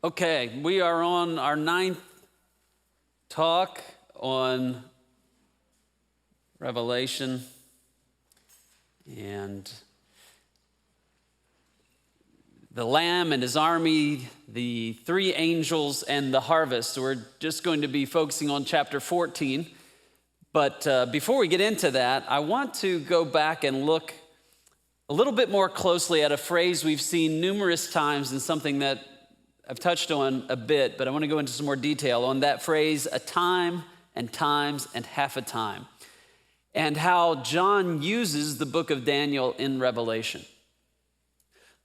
Okay, we are on our 9th talk on Revelation, and the Lamb and his army, the 3 angels, and the harvest. So we're just going to be focusing on chapter 14. But before we get into that, I want to go back and look a little bit more closely at a phrase we've seen numerous times and something that I've touched on a bit, but I want to go into some more detail on that phrase, a time and times and half a time, and how John uses the book of Daniel in Revelation.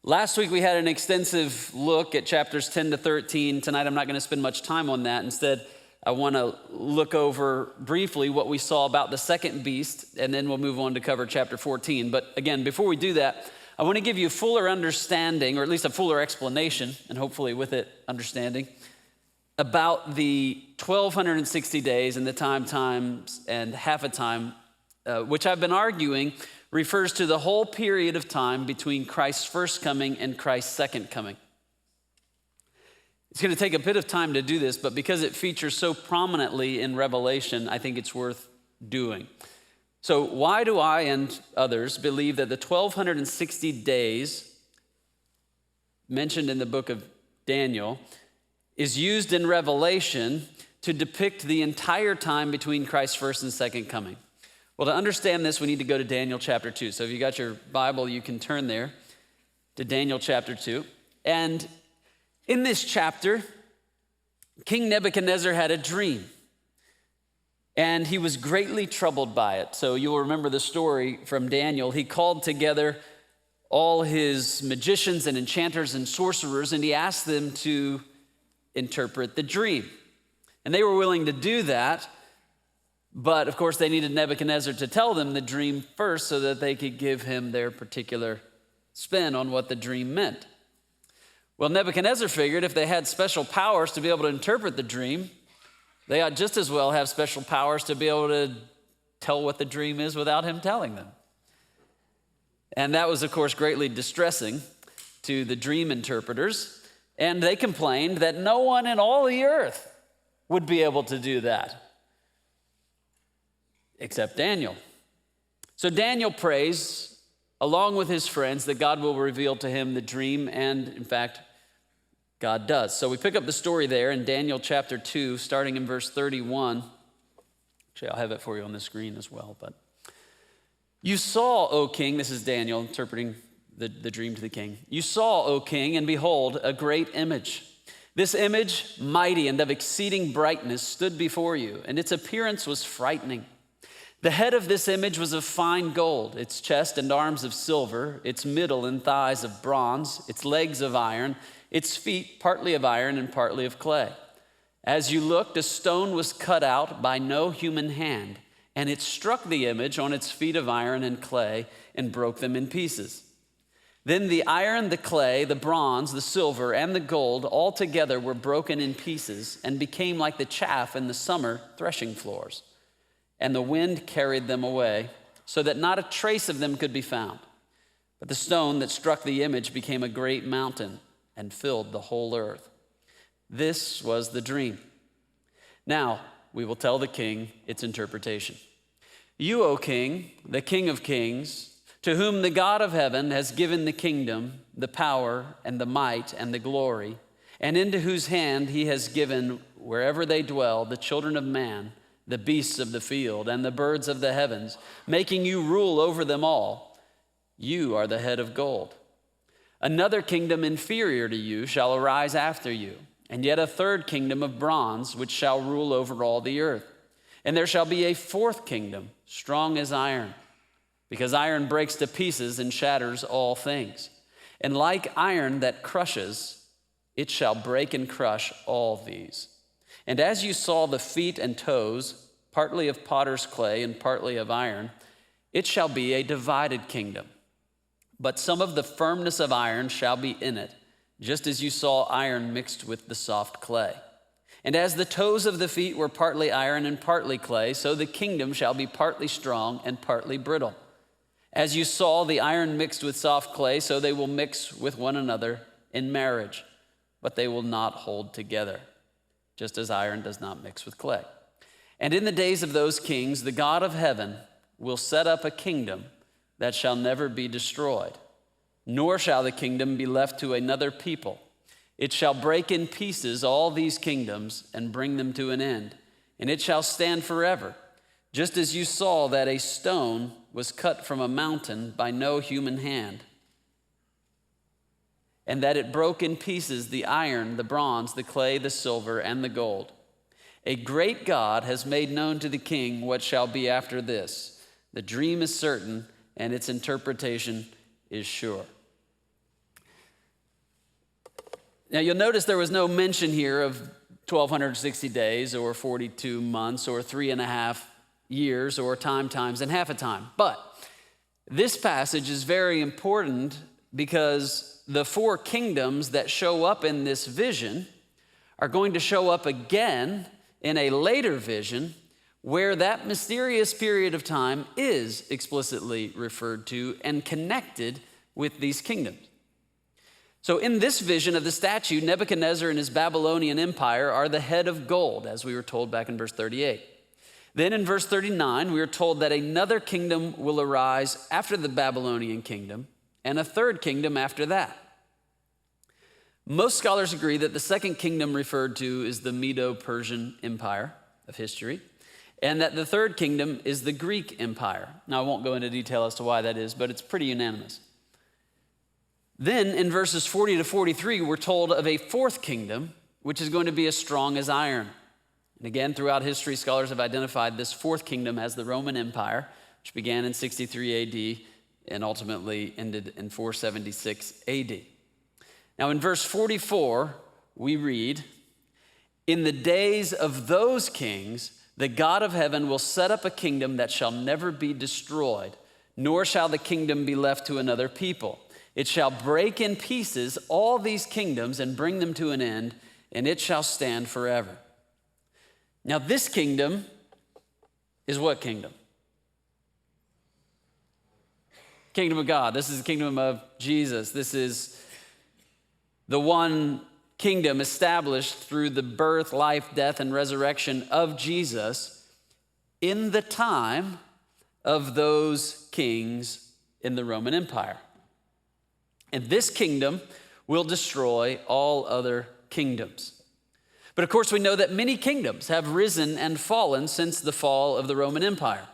Last week we had an extensive look at chapters 10 to 13. Tonight I'm not going to spend much time on that. Instead, I want to look over briefly what we saw about the second beast, and then we'll move on to cover chapter 14. But again, before we do that, I want to give you a fuller understanding, or at least a fuller explanation, and hopefully with it, understanding, about the 1,260 days and the times, and half a time, which I've been arguing refers to the whole period of time between Christ's first coming and Christ's second coming. It's going to take a bit of time to do this, but because it features so prominently in Revelation, I think it's worth doing. So why do I and others believe that the 1,260 days mentioned in the book of Daniel is used in Revelation to depict the entire time between Christ's first and second coming? Well, to understand this, we need to go to Daniel chapter 2. So if you got your Bible, you can turn there to Daniel chapter 2. And in this chapter, King Nebuchadnezzar had a dream, and he was greatly troubled by it. So you'll remember the story from Daniel. He called together all his magicians and enchanters and sorcerers, and he asked them to interpret the dream. And they were willing to do that, but of course they needed Nebuchadnezzar to tell them the dream first so that they could give him their particular spin on what the dream meant. Well, Nebuchadnezzar figured if they had special powers to be able to interpret the dream, they ought just as well have special powers to be able to tell what the dream is without him telling them. And that was, of course, greatly distressing to the dream interpreters. And they complained that no one in all the earth would be able to do that, except Daniel. So Daniel prays, along with his friends, that God will reveal to him the dream, and in fact, God does. So we pick up the story there in Daniel chapter 2, starting in verse 31. Actually, I'll have it for you on the screen as well. But you saw, O king, this is Daniel interpreting the dream to the king. You saw, O king, and behold, a great image. This image, mighty and of exceeding brightness, stood before you, and its appearance was frightening. The head of this image was of fine gold, its chest and arms of silver, its middle and thighs of bronze, its legs of iron, its feet partly of iron and partly of clay. As you looked, a stone was cut out by no human hand, and it struck the image on its feet of iron and clay and broke them in pieces. Then the iron, the clay, the bronze, the silver, and the gold all together were broken in pieces and became like the chaff in the summer threshing floors. And the wind carried them away, so that not a trace of them could be found. But the stone that struck the image became a great mountain and filled the whole earth. This was the dream. Now we will tell the king its interpretation. You, O king, the King of kings, to whom the God of heaven has given the kingdom, the power, and the might, and the glory, and into whose hand he has given, wherever they dwell, the children of man, the beasts of the field, and the birds of the heavens, making you rule over them all. You are the head of gold. Another kingdom inferior to you shall arise after you, and yet a third kingdom of bronze, which shall rule over all the earth. And there shall be a fourth kingdom, strong as iron, because iron breaks to pieces and shatters all things. And like iron that crushes, it shall break and crush all these. And as you saw the feet and toes, partly of potter's clay and partly of iron, it shall be a divided kingdom. But some of the firmness of iron shall be in it, just as you saw iron mixed with the soft clay. And as the toes of the feet were partly iron and partly clay, so the kingdom shall be partly strong and partly brittle. As you saw the iron mixed with soft clay, so they will mix with one another in marriage, but they will not hold together, just as iron does not mix with clay. And in the days of those kings, the God of heaven will set up a kingdom that shall never be destroyed, nor shall the kingdom be left to another people. It shall break in pieces all these kingdoms and bring them to an end, and it shall stand forever, just as you saw that a stone was cut from a mountain by no human hand, and that it broke in pieces the iron, the bronze, the clay, the silver, and the gold. A great God has made known to the king what shall be after this. The dream is certain, and its interpretation is sure. Now you'll notice there was no mention here of 1,260 days or 42 months or 3.5 years or time times and half a time. But this passage is very important because the 4 kingdoms that show up in this vision are going to show up again in a later vision where that mysterious period of time is explicitly referred to and connected with these kingdoms. So in this vision of the statue, Nebuchadnezzar and his Babylonian empire are the head of gold, as we were told back in verse 38. Then in verse 39, we are told that another kingdom will arise after the Babylonian kingdom and a third kingdom after that. Most scholars agree that the second kingdom referred to is the Medo-Persian Empire of history, and that the third kingdom is the Greek Empire. Now, I won't go into detail as to why that is, but it's pretty unanimous. Then in verses 40 to 43, we're told of a fourth kingdom, which is going to be as strong as iron. And again, throughout history, scholars have identified this fourth kingdom as the Roman Empire, which began in 63 AD and ultimately ended in 476 AD. Now in verse 44, we read, "In the days of those kings, the God of heaven will set up a kingdom that shall never be destroyed, nor shall the kingdom be left to another people. It shall break in pieces all these kingdoms and bring them to an end, and it shall stand forever." Now this kingdom is what kingdom? Kingdom of God. This is the kingdom of Jesus. This is the one kingdom established through the birth, life, death, and resurrection of Jesus in the time of those kings in the Roman Empire. And this kingdom will destroy all other kingdoms. But of course, we know that many kingdoms have risen and fallen since the fall of the Roman Empire.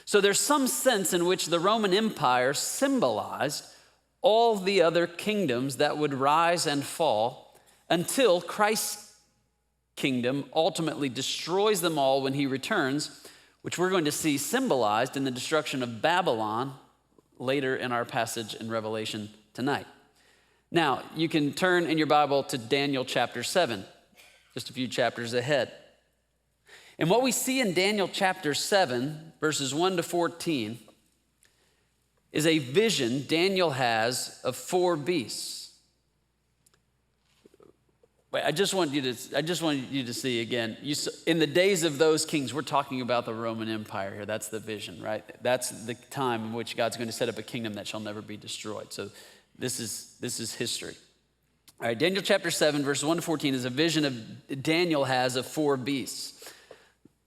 So there's some sense in which the Roman Empire symbolized all the other kingdoms that would rise and fall until Christ's kingdom ultimately destroys them all when he returns, which we're going to see symbolized in the destruction of Babylon later in our passage in Revelation tonight. Now, you can turn in your Bible to Daniel chapter 7, just a few chapters ahead. And what we see in Daniel chapter 7, verses 1 to 14, is a vision Daniel has of 4 beasts. Wait, I just want you to see again. In the days of those kings, we're talking about the Roman Empire here. That's the vision, right? That's the time in which God's going to set up a kingdom that shall never be destroyed. So this is history. All right, Daniel chapter 7, verses 1 to 14 is a vision of Daniel has of 4 beasts.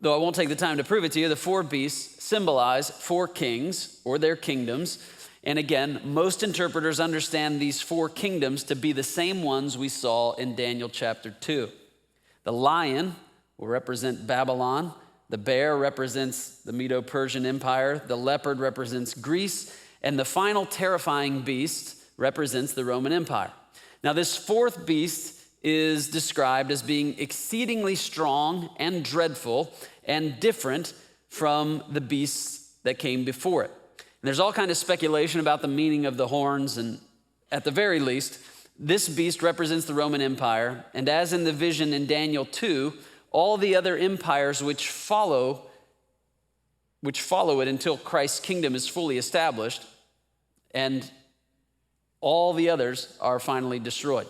Though I won't take the time to prove it to you, the 4 beasts symbolize 4 kings or their kingdoms. And again, most interpreters understand these 4 kingdoms to be the same ones we saw in Daniel chapter 2. The lion will represent Babylon. The bear represents the Medo-Persian Empire. The leopard represents Greece. And the final terrifying beast represents the Roman Empire. Now, this 4th beast is described as being exceedingly strong and dreadful and different from the beasts that came before it. And there's all kind of speculation about the meaning of the horns, and at the very least, this beast represents the Roman Empire, and as in the vision in Daniel 2, all the other empires which follow it until Christ's kingdom is fully established, and all the others are finally destroyed.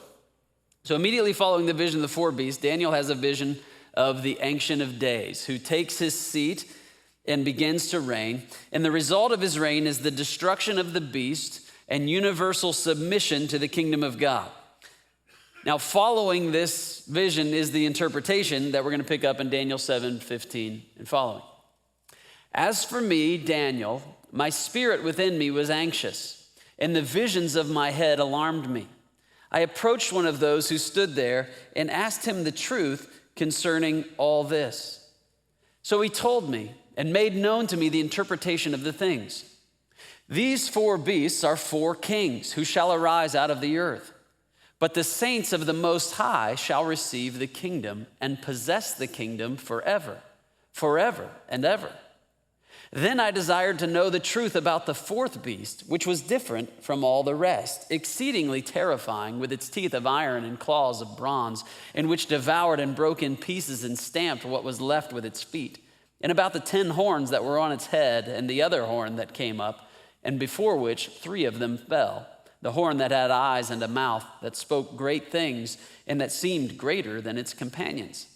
So immediately following the vision of the 4 beasts, Daniel has a vision of the Ancient of Days, who takes his seat and begins to reign. And the result of his reign is the destruction of the beast and universal submission to the kingdom of God. Now, following this vision is the interpretation that we're going to pick up in Daniel 7:15 and following. As for me, Daniel, my spirit within me was anxious, and the visions of my head alarmed me. I approached one of those who stood there and asked him the truth concerning all this. So he told me and made known to me the interpretation of the things. These 4 beasts are 4 kings who shall arise out of the earth. But the saints of the Most High shall receive the kingdom and possess the kingdom forever, forever and ever. Then I desired to know the truth about the 4th beast, which was different from all the rest, exceedingly terrifying, with its teeth of iron and claws of bronze, and which devoured and broke in pieces and stamped what was left with its feet, and about the 10 horns that were on its head, and the other horn that came up, and before which 3 of them fell. The horn that had eyes and a mouth, that spoke great things, and that seemed greater than its companions.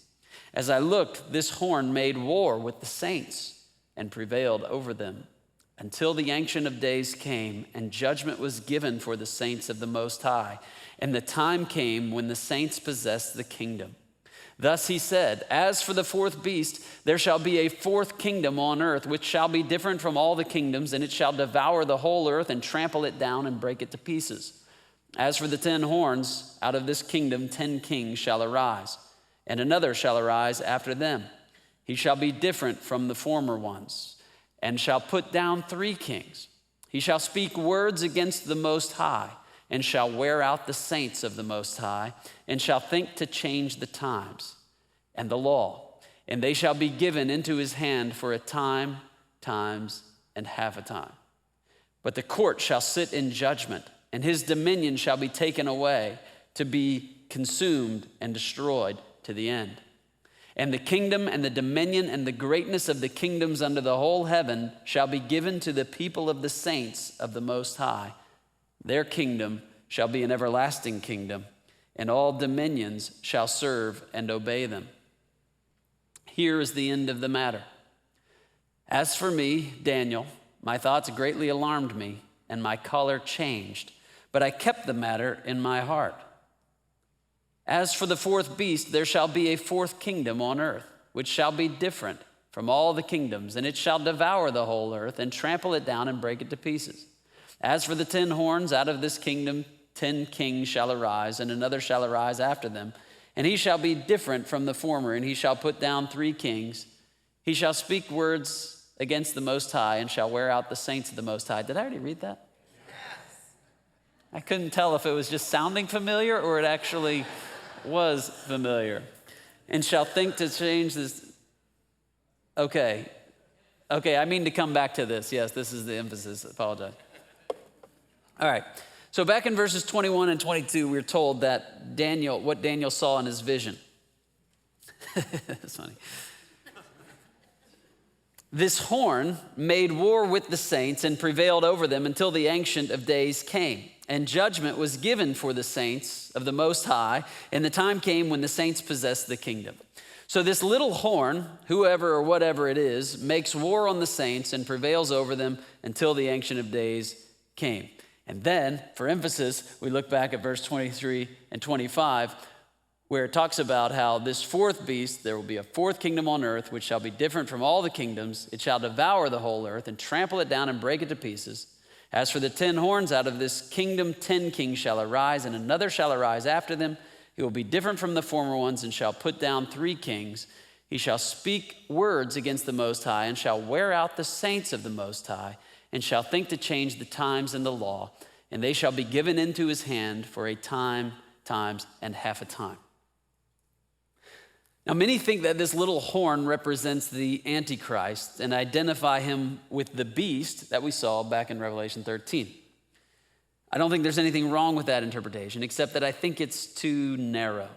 As I looked, this horn made war with the saints and prevailed over them, until the Ancient of Days came, and judgment was given for the saints of the Most High. And the time came when the saints possessed the kingdom. Thus he said, as for the 4th beast, there shall be a 4th kingdom on earth, which shall be different from all the kingdoms, and it shall devour the whole earth and trample it down and break it to pieces. As for the 10 horns, out of this kingdom 10 kings shall arise, and another shall arise after them. He shall be different from the former ones, and shall put down 3 kings. He shall speak words against the Most High, and shall wear out the saints of the Most High, and shall think to change the times and the law. And they shall be given into his hand for a time, times, and half a time. But the court shall sit in judgment, and his dominion shall be taken away, to be consumed and destroyed to the end. And the kingdom and the dominion and the greatness of the kingdoms under the whole heaven shall be given to the people of the saints of the Most High. Their kingdom shall be an everlasting kingdom, and all dominions shall serve and obey them. Here is the end of the matter. As for me, Daniel, my thoughts greatly alarmed me, and my color changed, but I kept the matter in my heart. As for the 4th beast, there shall be a 4th kingdom on earth, which shall be different from all the kingdoms, and it shall devour the whole earth and trample it down and break it to pieces. As for the 10 horns, out of this kingdom 10 kings shall arise, and another shall arise after them. And he shall be different from the former, and he shall put down 3 kings. He shall speak words against the Most High, and shall wear out the saints of the Most High. Did I already read that? Yes. I couldn't tell if it was just sounding familiar or it actually was familiar. And shall think to change this. Okay, I mean to come back to this. Yes, this is the emphasis. I apologize. All right, so back in verses 21 and 22, we're told that what Daniel saw in his vision. That's funny. This horn made war with the saints and prevailed over them until the Ancient of Days came. And judgment was given for the saints of the Most High, and the time came when the saints possessed the kingdom. So this little horn, whoever or whatever it is, makes war on the saints and prevails over them until the Ancient of Days came. And then, for emphasis, we look back at verse 23 and 25, where it talks about how this 4th beast, there will be a 4th kingdom on earth, which shall be different from all the kingdoms. It shall devour the whole earth and trample it down and break it to pieces. As for the 10 horns, out of this kingdom 10 kings shall arise, and another shall arise after them. He will be different from the former ones, and shall put down 3 kings. He shall speak words against the Most High, and shall wear out the saints of the Most High, and shall think to change the times and the law. And they shall be given into his hand for a time, times, and half a time. Now, many think that this little horn represents the Antichrist and identify him with the beast that we saw back in Revelation 13. I don't think there's anything wrong with that interpretation, except that I think it's too narrow.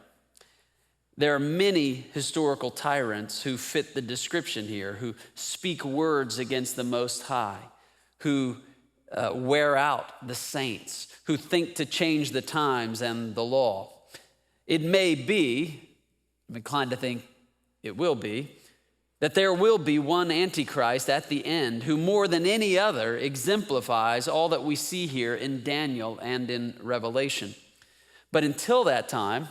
There are many historical tyrants who fit the description here, who speak words against the Most High, who wear out the saints, who think to change the times and the law. It may be, I'm inclined to think it will be, that there will be one Antichrist at the end who more than any other exemplifies all that we see here in Daniel and in Revelation. But until that time,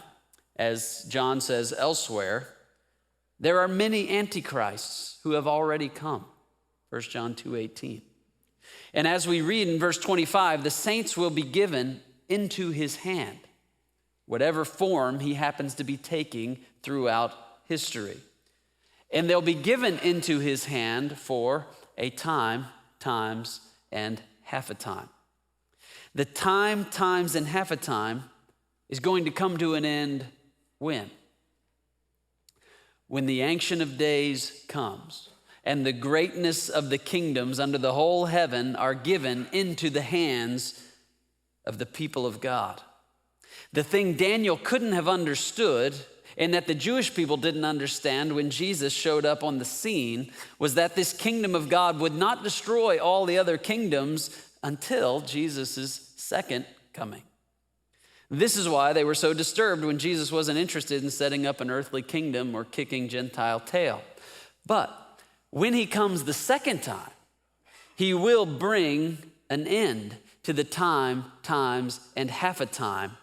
as John says elsewhere, there are many antichrists who have already come. 1 John 2:18. And as we read in verse 25, the saints will be given into his hand, whatever form he happens to be taking throughout history. And they'll be given into his hand for a time, times, and half a time. The time, times, and half a time is going to come to an end when? When the Ancient of Days comes and the greatness of the kingdoms under the whole heaven are given into the hands of the people of God. The thing Daniel couldn't have understood and that the Jewish people didn't understand when Jesus showed up on the scene was that this kingdom of God would not destroy all the other kingdoms until Jesus' second coming. This is why they were so disturbed when Jesus wasn't interested in setting up an earthly kingdom or kicking Gentile tail. But when he comes the second time, he will bring an end to the time, times, and half a time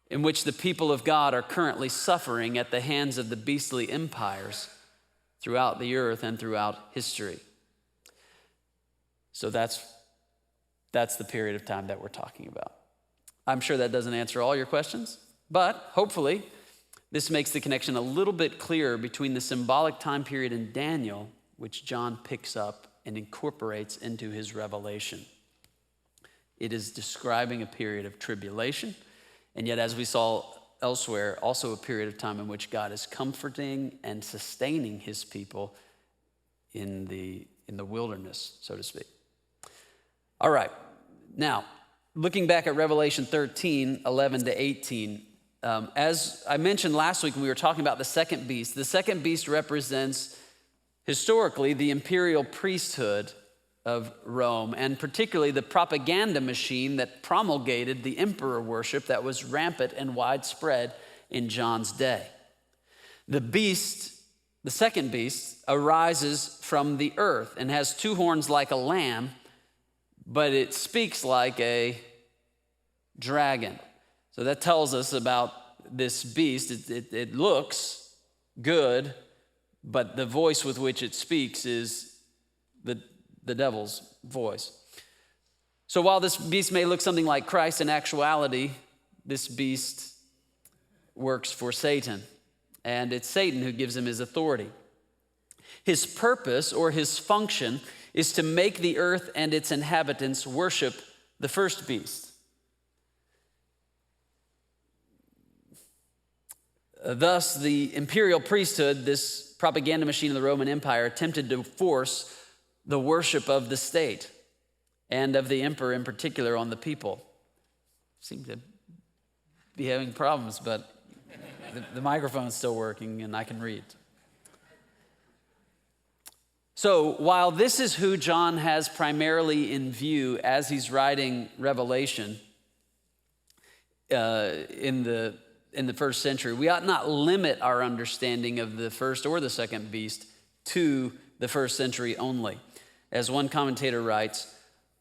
in which the people of God are currently suffering at the hands of the beastly empires throughout the earth and throughout history. So that's the period of time that we're talking about. I'm sure that doesn't answer all your questions, but hopefully this makes the connection a little bit clearer between the symbolic time period in Daniel, which John picks up and incorporates into his revelation. It is describing a period of tribulation, and yet, as we saw elsewhere, also a period of time in which God is comforting and sustaining his people in the wilderness, so to speak. All right, now, looking back at Revelation 13, 11 to 18, as I mentioned last week when we were talking about the second beast represents historically the imperial priesthood of Rome, and particularly the propaganda machine that promulgated the emperor worship that was rampant and widespread in John's day. The second beast, arises from the earth and has two horns like a lamb, but it speaks like a dragon. So that tells us about this beast. It looks good, but the voice with which it speaks is the devil's voice. So while this beast may look something like Christ, in actuality, this beast works for Satan, and it's Satan who gives him his authority. His purpose or his function is to make the earth and its inhabitants worship the first beast. Thus, the imperial priesthood, this propaganda machine of the Roman Empire, attempted to force the worship of the state and of the emperor in particular on the people. Seem to be having problems, but the microphone's still working and I can read. So while this is who John has primarily in view as he's writing Revelation in the first century, we ought not limit our understanding of the first or the second beast to the first century only. As one commentator writes,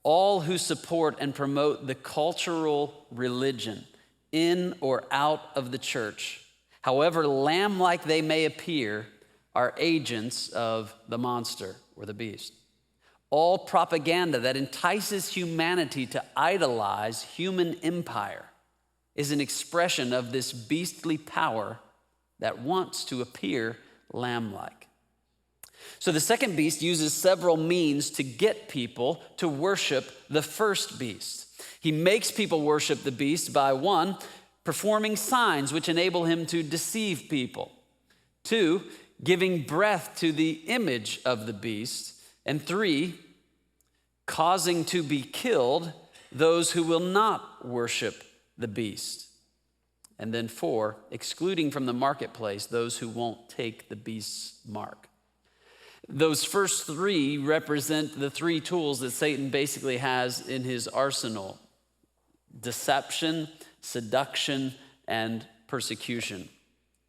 all who support and promote the cultural religion in or out of the church, however lamb-like they may appear, are agents of the monster or the beast. All propaganda that entices humanity to idolize human empire is an expression of this beastly power that wants to appear lamb-like. So the second beast uses several means to get people to worship the first beast. He makes people worship the beast by, 1, performing signs which enable him to deceive people. 2, giving breath to the image of the beast. And 3, causing to be killed those who will not worship the beast. And then 4, excluding from the marketplace those who won't take the beast's mark. Those first 3 represent the 3 tools that Satan basically has in his arsenal: deception, seduction, and persecution.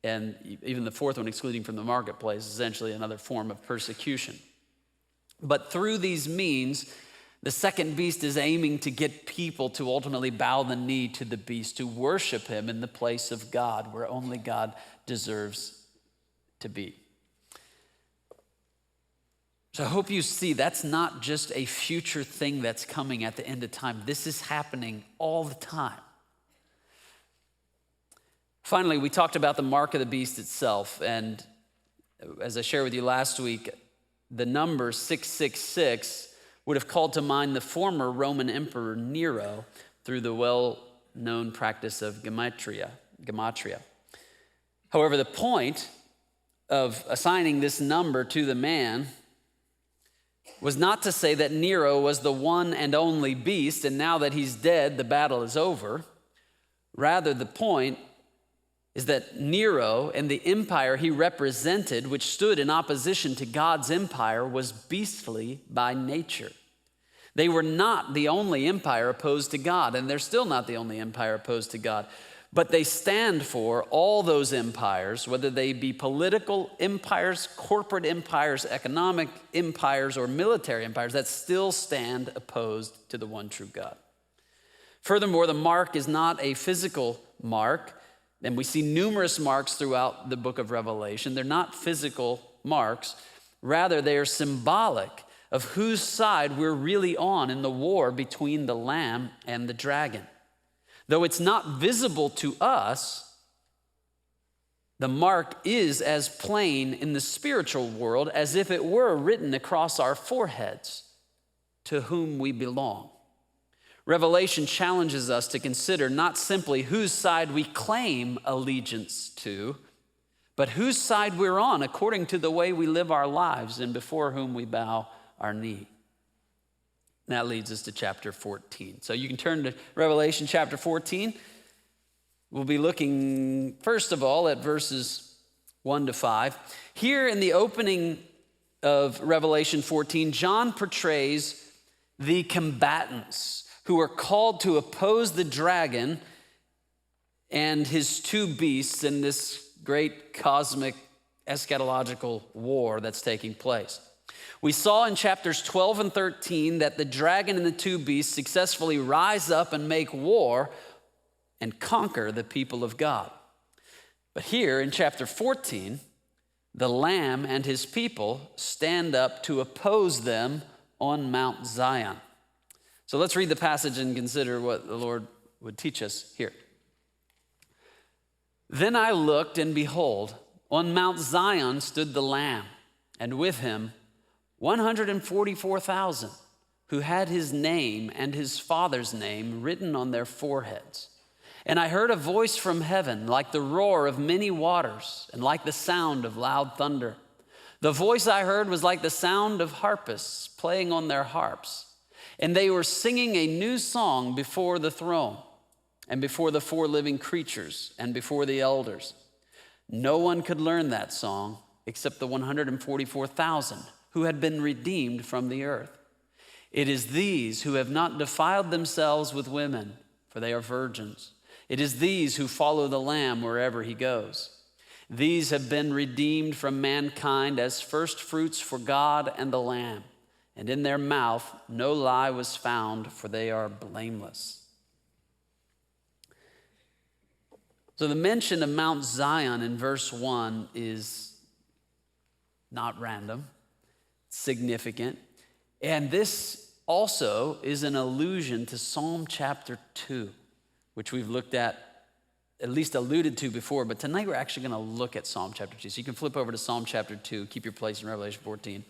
And even the 4th one, excluding from the marketplace, is essentially another form of persecution. But through these means, The second beast is aiming to get people to ultimately bow the knee to the beast, to worship him in the place of God, where only God deserves to be. So I hope you see that's not just a future thing that's coming at the end of time. This is happening all the time. Finally, we talked about the mark of the beast itself. And as I shared with you last week, the number 666 would have called to mind the former Roman Emperor Nero through the well-known practice of gematria. However, the point of assigning this number to the man was not to say that Nero was the one and only beast, and now that he's dead, the battle is over. Rather, the point is that Nero and the empire he represented, which stood in opposition to God's empire, was beastly by nature. They were not the only empire opposed to God, and they're still not the only empire opposed to God. But they stand for all those empires, whether they be political empires, corporate empires, economic empires, or military empires, that still stand opposed to the one true God. Furthermore, the mark is not a physical mark, and we see numerous marks throughout the book of Revelation. They're not physical marks. Rather, they are symbolic of whose side we're really on in the war between the Lamb and the dragon. Though it's not visible to us, the mark is as plain in the spiritual world as if it were written across our foreheads, to whom we belong. Revelation challenges us to consider not simply whose side we claim allegiance to, but whose side we're on according to the way we live our lives and before whom we bow our knee. And that leads us to chapter 14. So you can turn to Revelation chapter 14. We'll be looking, first of all, at verses 1 to 5. Here in the opening of Revelation 14, John portrays the combatants who are called to oppose the dragon and his two beasts in this great cosmic eschatological war that's taking place. We saw in chapters 12 and 13 that the dragon and the two beasts successfully rise up and make war and conquer the people of God. But here in chapter 14, the Lamb and his people stand up to oppose them on Mount Zion. So let's read the passage and consider what the Lord would teach us here. Then I looked, and behold, on Mount Zion stood the Lamb, and with him 144,000 who had his name and his father's name written on their foreheads. And I heard a voice from heaven like the roar of many waters and like the sound of loud thunder. The voice I heard was like the sound of harpists playing on their harps. And they were singing a new song before the throne and before the four living creatures and before the elders. No one could learn that song except the 144,000 who had been redeemed from the earth. It is these who have not defiled themselves with women, for they are virgins. It is these who follow the Lamb wherever he goes. These have been redeemed from mankind as first fruits for God and the Lamb. And in their mouth no lie was found, for they are blameless. So the mention of Mount Zion in verse 1 is not random, significant. And this also is an allusion to Psalm chapter 2, which we've looked at least alluded to before. But tonight we're actually going to look at Psalm chapter 2. So you can flip over to Psalm chapter 2, keep your place in Revelation 14.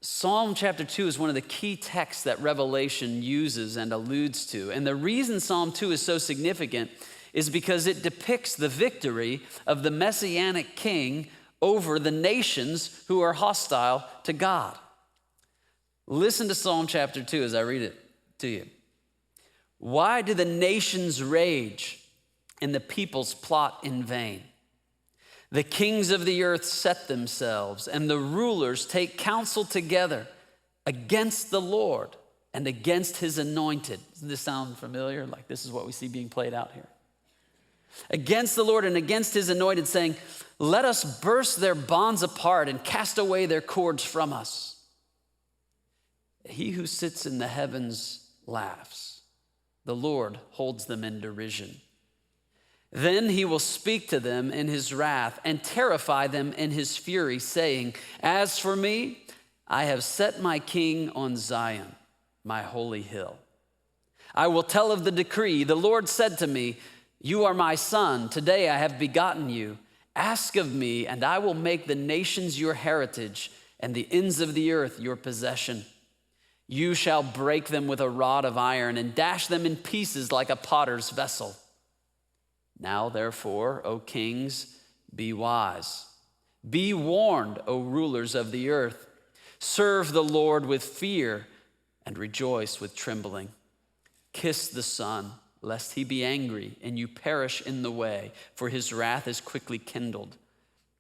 Psalm chapter 2 is one of the key texts that Revelation uses and alludes to. And the reason Psalm 2 is so significant is because it depicts the victory of the Messianic king over the nations who are hostile to God. Listen to Psalm chapter 2 as I read it to you. Why do the nations rage and the peoples plot in vain? The kings of the earth set themselves, and the rulers take counsel together against the Lord and against his anointed. Doesn't this sound familiar? Like this is what we see being played out here. Against the Lord and against his anointed, saying, let us burst their bonds apart and cast away their cords from us. He who sits in the heavens laughs. The Lord holds them in derision. Then he will speak to them in his wrath and terrify them in his fury, saying, as for me, I have set my king on Zion, my holy hill. I will tell of the decree. The Lord said to me, you are my son. Today I have begotten you. Ask of me, and I will make the nations your heritage and the ends of the earth your possession. You shall break them with a rod of iron and dash them in pieces like a potter's vessel. Now, therefore, O kings, be wise. Be warned, O rulers of the earth. Serve the Lord with fear and rejoice with trembling. Kiss the Son, lest he be angry and you perish in the way, for his wrath is quickly kindled.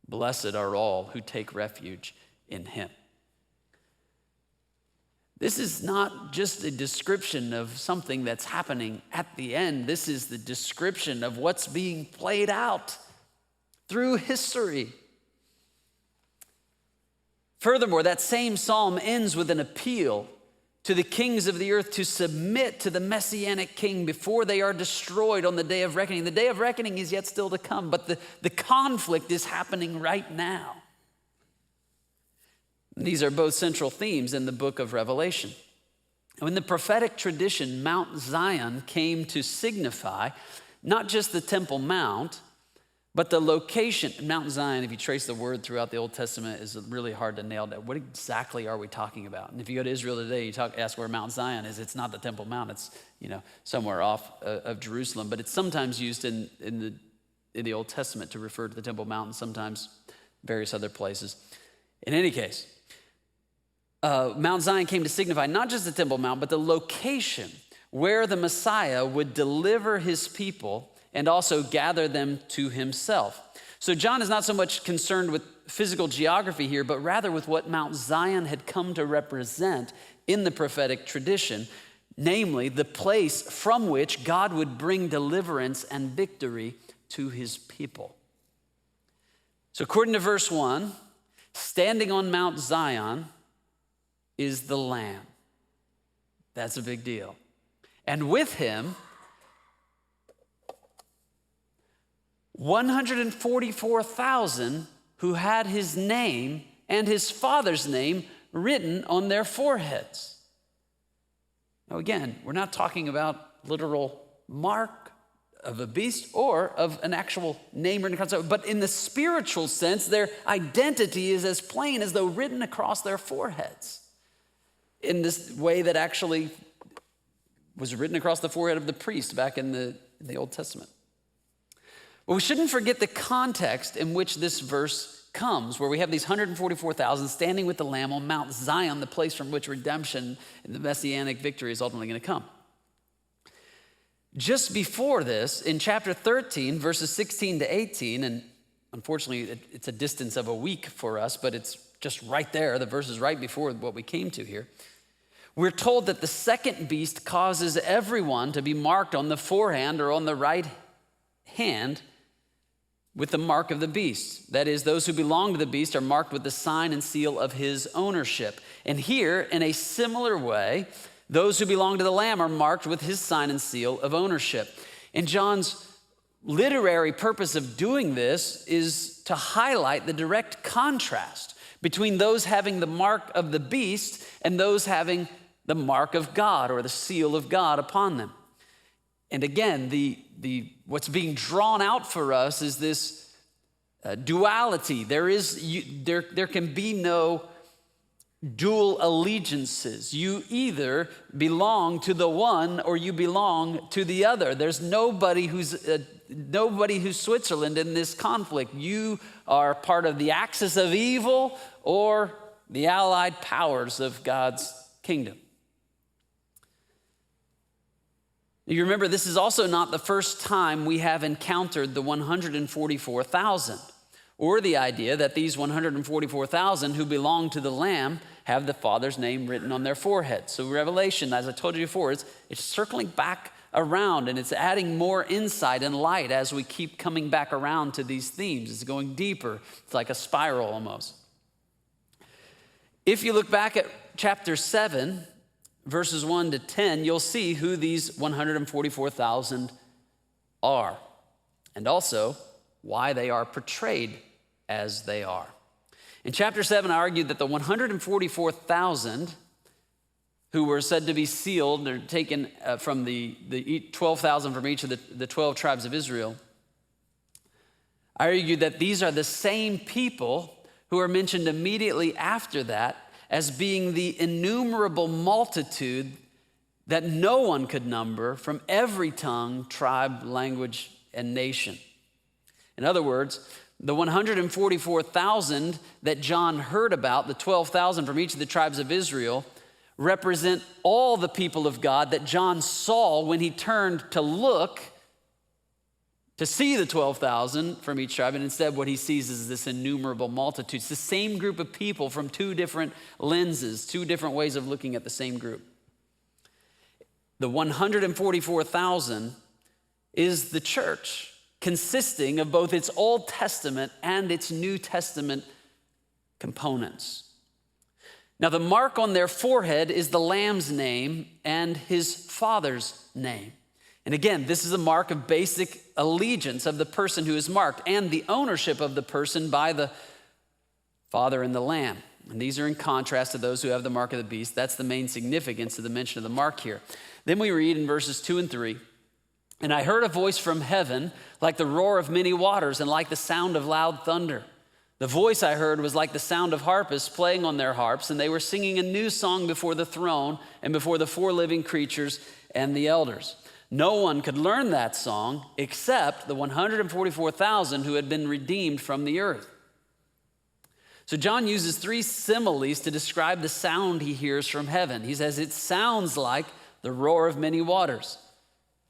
Blessed are all who take refuge in him. This is not just a description of something that's happening at the end. This is the description of what's being played out through history. Furthermore, that same psalm ends with an appeal to the kings of the earth to submit to the Messianic king before they are destroyed on the day of reckoning. The day of reckoning is yet still to come, but the conflict is happening right now. These are both central themes in the book of Revelation. In the prophetic tradition, Mount Zion came to signify not just the Temple Mount, but the location. Mount Zion, if you trace the word throughout the Old Testament, is really hard to nail down. What exactly are we talking about? And if you go to Israel today, ask where Mount Zion is. It's not the Temple Mount. It's somewhere off of Jerusalem. But it's sometimes used in the Old Testament to refer to the Temple Mount, and sometimes various other places. In any case, Mount Zion came to signify not just the Temple Mount, but the location where the Messiah would deliver his people and also gather them to himself. So John is not so much concerned with physical geography here, but rather with what Mount Zion had come to represent in the prophetic tradition, namely the place from which God would bring deliverance and victory to his people. So according to verse 1, standing on Mount Zion is the Lamb. That's a big deal. And with him, 144,000 who had his name and his Father's name written on their foreheads. Now again, we're not talking about literal mark of a beast or of an actual name written across, but in the spiritual sense, their identity is as plain as though written across their foreheads, in this way that actually was written across the forehead of the priest back in the Old Testament. But we shouldn't forget the context in which this verse comes, where we have these 144,000 standing with the Lamb on Mount Zion, the place from which redemption and the messianic victory is ultimately going to come. Just before this, in chapter 13, verses 16 to 18, and unfortunately it's a distance of a week for us, but it's just right there, the verse is right before what we came to here. We're told that the second beast causes everyone to be marked on the forehand or on the right hand with the mark of the beast. That is, those who belong to the beast are marked with the sign and seal of his ownership. And here, in a similar way, those who belong to the Lamb are marked with his sign and seal of ownership. And John's literary purpose of doing this is to highlight the direct contrast between those having the mark of the beast and those having the mark of God or the seal of God upon them. And again, what's being drawn out for us is this duality. There can be no dual allegiances. You either belong to the one or you belong to the other. There's nobody who's Switzerland in this conflict. You are part of the axis of evil or the allied powers of God's kingdom. You remember, this is also not the first time we have encountered the 144,000, or the idea that these 144,000 who belong to the Lamb have the Father's name written on their foreheads. So Revelation, as I told you before, it's circling back around, and it's adding more insight and light as we keep coming back around to these themes. It's going deeper. It's like a spiral almost. If you look back at chapter 7, verses 1 to 10, you'll see who these 144,000 are, and also why they are portrayed as they are. In chapter 7, I argued that the 144,000 who were said to be sealed, they're taken from the 12,000 from each of the 12 tribes of Israel. I argued that these are the same people who are mentioned immediately after that as being the innumerable multitude that no one could number from every tongue, tribe, language, and nation. In other words, the 144,000 that John heard about, the 12,000 from each of the tribes of Israel, represent all the people of God that John saw when he turned to look to see the 12,000 from each tribe, and instead what he sees is this innumerable multitude. It's the same group of people from two different lenses, two different ways of looking at the same group. The 144,000 is the church, consisting of both its Old Testament and its New Testament components. Now, the mark on their forehead is the Lamb's name and his Father's name. And again, this is a mark of basic allegiance of the person who is marked and the ownership of the person by the Father and the Lamb. And these are in contrast to those who have the mark of the beast. That's the main significance of the mention of the mark here. Then we read in verses 2 and 3, "And I heard a voice from heaven like the roar of many waters and like the sound of loud thunder. The voice I heard was like the sound of harpists playing on their harps, and they were singing a new song before the throne and before the four living creatures and the elders. No one could learn that song except the 144,000 who had been redeemed from the earth." So John uses three similes to describe the sound he hears from heaven. He says it sounds like the roar of many waters,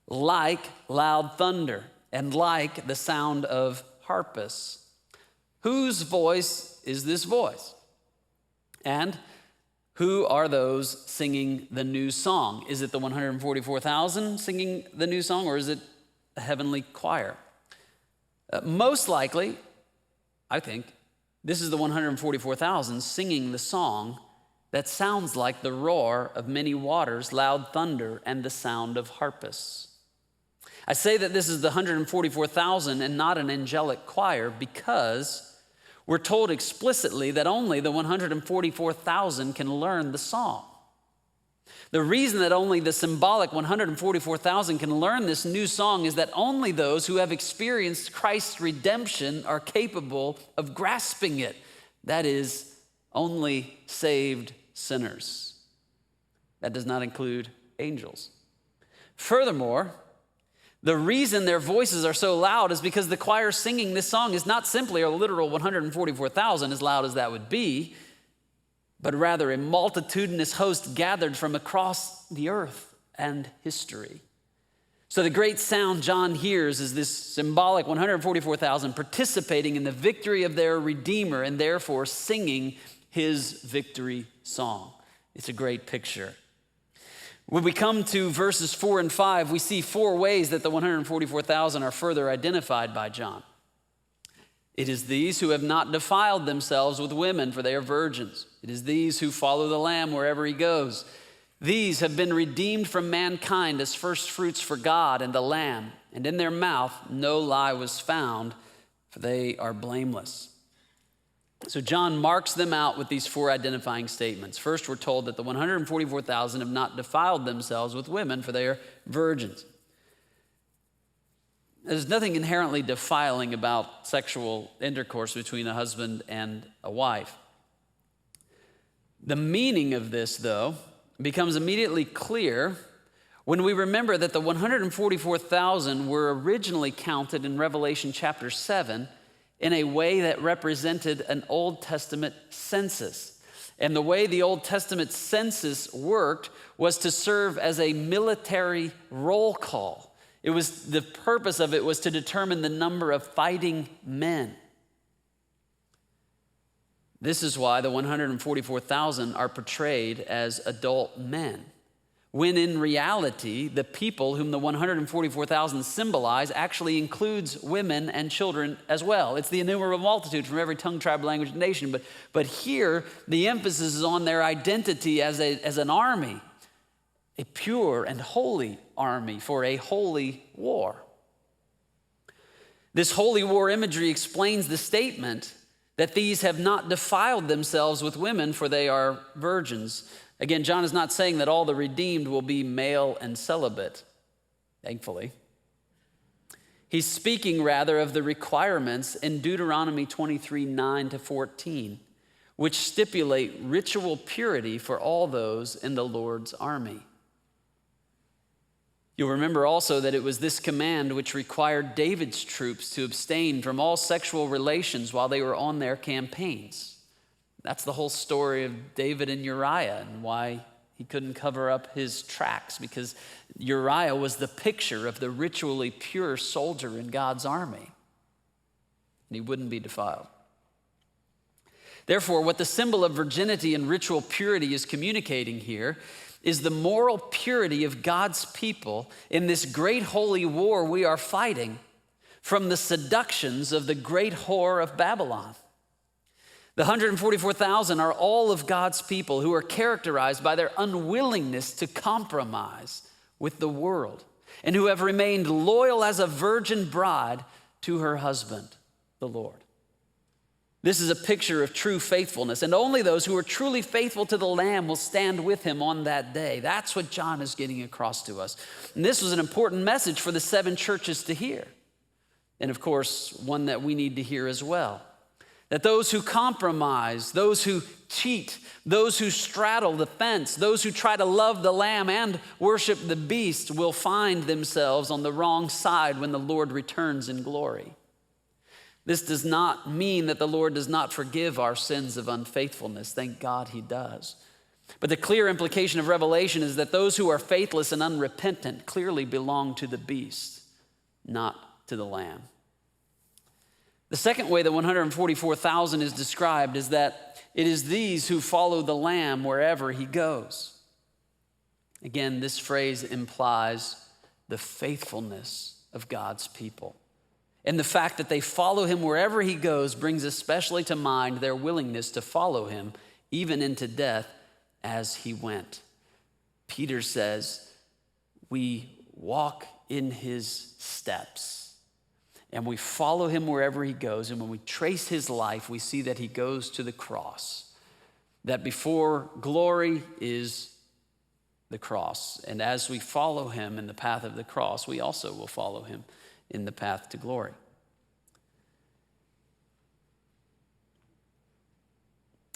like loud thunder, and like the sound of harpists. Whose voice is this voice? And who are those singing the new song? Is it the 144,000 singing the new song, or is it a heavenly choir? Most likely, I think, this is the 144,000 singing the song that sounds like the roar of many waters, loud thunder, and the sound of harpists. I say that this is the 144,000 and not an angelic choir because we're told explicitly that only the 144,000 can learn the song. The reason that only the symbolic 144,000 can learn this new song is that only those who have experienced Christ's redemption are capable of grasping it. That is, only saved sinners. That does not include angels. Furthermore, the reason their voices are so loud is because the choir singing this song is not simply a literal 144,000, as loud as that would be, but rather a multitudinous host gathered from across the earth and history. So the great sound John hears is this symbolic 144,000 participating in the victory of their Redeemer and therefore singing his victory song. It's a great picture. When we come to verses 4 and 5, we see four ways that the 144,000 are further identified by John. It is these who have not defiled themselves with women, for they are virgins. It is these who follow the Lamb wherever he goes. These have been redeemed from mankind as first fruits for God and the Lamb, and in their mouth no lie was found, for they are blameless. So John marks them out with these four identifying statements. First, we're told that the 144,000 have not defiled themselves with women, for they are virgins. There's nothing inherently defiling about sexual intercourse between a husband and a wife. The meaning of this, though, becomes immediately clear when we remember that the 144,000 were originally counted in Revelation chapter 7 in a way that represented an Old Testament census. And the way the Old Testament census worked was to serve as a military roll call. The purpose of it was to determine the number of fighting men. This is why the 144,000 are portrayed as adult men, when in reality, the people whom the 144,000 symbolize actually includes women and children as well. It's the innumerable multitude from every tongue, tribe, language, and nation. But here, the emphasis is on their identity as an army, a pure and holy army for a holy war. This holy war imagery explains the statement that these have not defiled themselves with women, for they are virgins. Again, John is not saying that all the redeemed will be male and celibate, thankfully. He's speaking rather of the requirements in Deuteronomy 23, 9-14, which stipulate ritual purity for all those in the Lord's army. You'll remember also that it was this command which required David's troops to abstain from all sexual relations while they were on their campaigns. That's the whole story of David and Uriah and why he couldn't cover up his tracks, because Uriah was the picture of the ritually pure soldier in God's army, and he wouldn't be defiled. Therefore, what the symbol of virginity and ritual purity is communicating here is the moral purity of God's people in this great holy war we are fighting from the seductions of the great whore of Babylon. The 144,000 are all of God's people who are characterized by their unwillingness to compromise with the world and who have remained loyal as a virgin bride to her husband, the Lord. This is a picture of true faithfulness, and only those who are truly faithful to the Lamb will stand with him on that day. That's what John is getting across to us. And this was an important message for the 7 churches to hear. And of course, one that we need to hear as well. That those who compromise, those who cheat, those who straddle the fence, those who try to love the Lamb and worship the beast will find themselves on the wrong side when the Lord returns in glory. This does not mean that the Lord does not forgive our sins of unfaithfulness. Thank God he does. But the clear implication of Revelation is that those who are faithless and unrepentant clearly belong to the beast, not to the Lamb. The second way that 144,000 is described is that it is these who follow the Lamb wherever he goes. Again, this phrase implies the faithfulness of God's people. And the fact that they follow him wherever he goes brings especially to mind their willingness to follow him, even into death, as he went. Peter says, we walk in his steps, and we follow him wherever he goes. And when we trace his life, we see that he goes to the cross, that before glory is the cross. And as we follow him in the path of the cross, we also will follow him in the path to glory.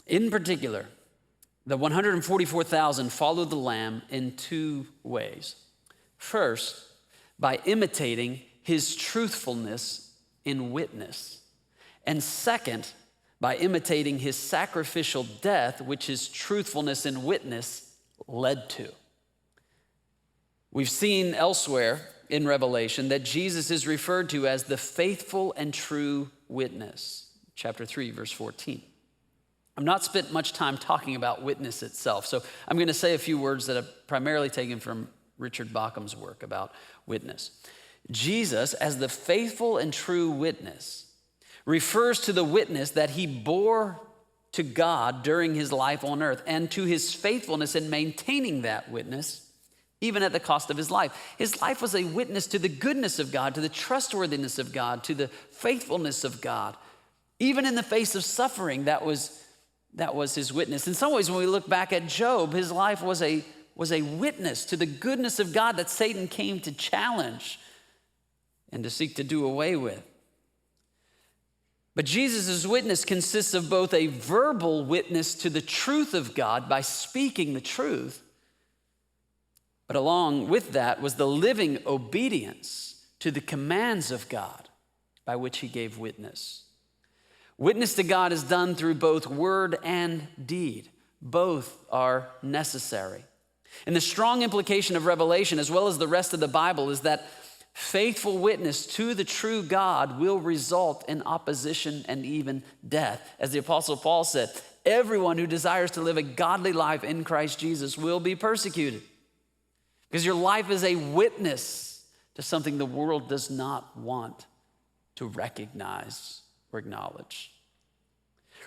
In particular, the 144,000 followed the Lamb in 2 ways. First, by imitating his truthfulness in witness. And second, by imitating his sacrificial death, which his truthfulness in witness led to. We've seen elsewhere in Revelation that Jesus is referred to as the faithful and true witness. Chapter 3, verse 14. I've not spent much time talking about witness itself, so I'm going to say a few words that I've primarily taken from Richard Bauckham's work about witness. Jesus, as the faithful and true witness, refers to the witness that he bore to God during his life on earth and to his faithfulness in maintaining that witness even at the cost of his life. His life was a witness to the goodness of God, to the trustworthiness of God, to the faithfulness of God. Even in the face of suffering, that was his witness. In some ways, when we look back at Job, his life was a witness to the goodness of God that Satan came to challenge and to seek to do away with. But Jesus' witness consists of both a verbal witness to the truth of God by speaking the truth, but along with that was the living obedience to the commands of God by which he gave witness. Witness to God is done through both word and deed. Both are necessary. And the strong implication of Revelation, as well as the rest of the Bible, is that faithful witness to the true God will result in opposition and even death. As the Apostle Paul said, everyone who desires to live a godly life in Christ Jesus will be persecuted. Because your life is a witness to something the world does not want to recognize or acknowledge.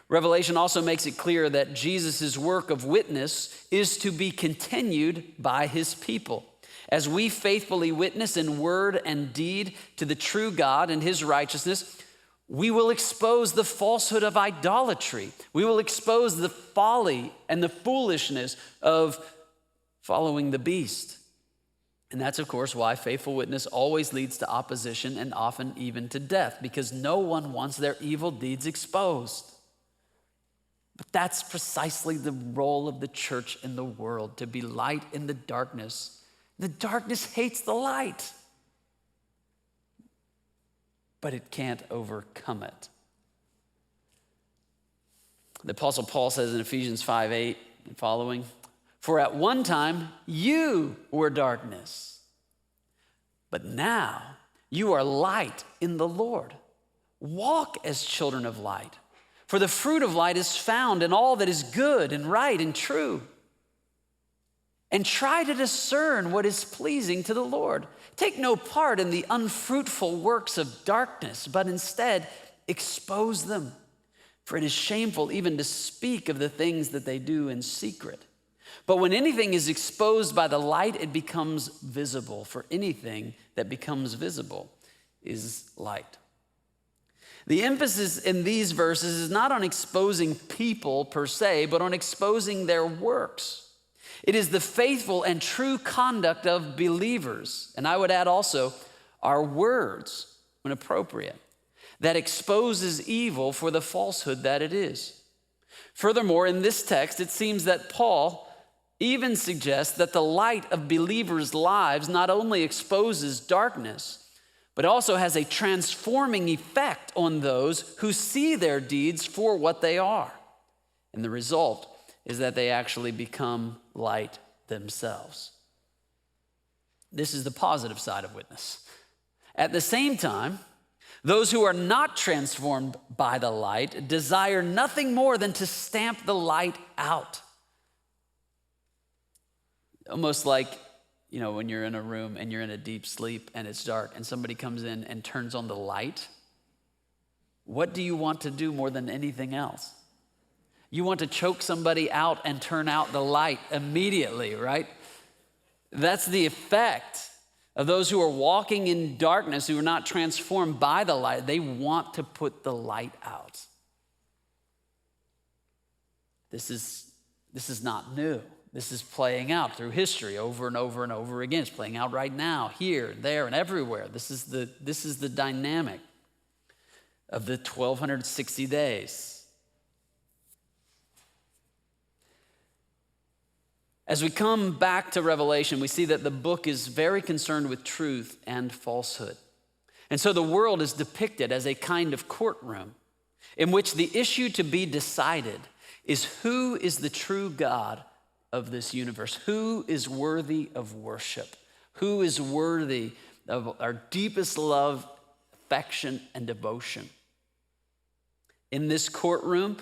Revelation also makes it clear that Jesus' work of witness is to be continued by his people. As we faithfully witness in word and deed to the true God and his righteousness, we will expose the falsehood of idolatry. We will expose the folly and the foolishness of following the beast. And that's, of course, why faithful witness always leads to opposition and often even to death, because no one wants their evil deeds exposed. But that's precisely the role of the church in the world, to be light in the darkness. The darkness hates the light, but it can't overcome it. The Apostle Paul says in Ephesians 5:8 and following, "For at one time you were darkness, but now you are light in the Lord. Walk as children of light. For the fruit of light is found in all that is good and right and true. And try to discern what is pleasing to the Lord. Take no part in the unfruitful works of darkness, but instead expose them. For it is shameful even to speak of the things that they do in secret. But when anything is exposed by the light, it becomes visible. For anything that becomes visible is light." The emphasis in these verses is not on exposing people per se, but on exposing their works. It is the faithful and true conduct of believers, and I would add also our words, when appropriate, that exposes evil for the falsehood that it is. Furthermore, in this text, it seems that Paul even suggests that the light of believers' lives not only exposes darkness, but also has a transforming effect on those who see their deeds for what they are. And the result is that they actually become light themselves. This is the positive side of witness. At the same time, those who are not transformed by the light desire nothing more than to stamp the light out. Almost like, when you're in a room and you're in a deep sleep and it's dark and somebody comes in and turns on the light. What do you want to do more than anything else? You want to choke somebody out and turn out the light immediately, right? That's the effect of those who are walking in darkness, who are not transformed by the light. They want to put the light out. This is not new. This is playing out through history over and over and over again. It's playing out right now, here, there, and everywhere. This is the dynamic of the 1260 days. As we come back to Revelation, we see that the book is very concerned with truth and falsehood. And so the world is depicted as a kind of courtroom in which the issue to be decided is who is the true God of this universe, who is worthy of worship, who is worthy of our deepest love, affection, and devotion. In this courtroom,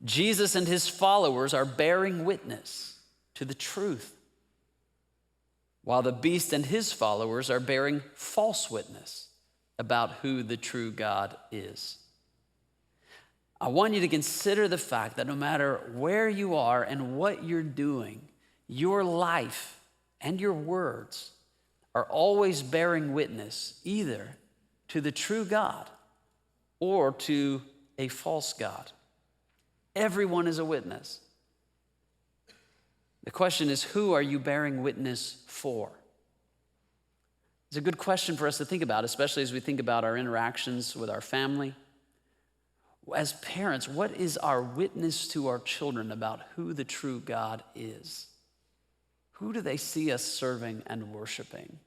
Jesus and his followers are bearing witness to the truth, while the beast and his followers are bearing false witness about who the true God is. I want you to consider the fact that no matter where you are and what you're doing, your life and your words are always bearing witness either to the true God or to a false God. Everyone is a witness. The question is, who are you bearing witness for? It's a good question for us to think about, especially as we think about our interactions with our family. As parents, what is our witness to our children about who the true God is? Who do they see us serving and worshiping?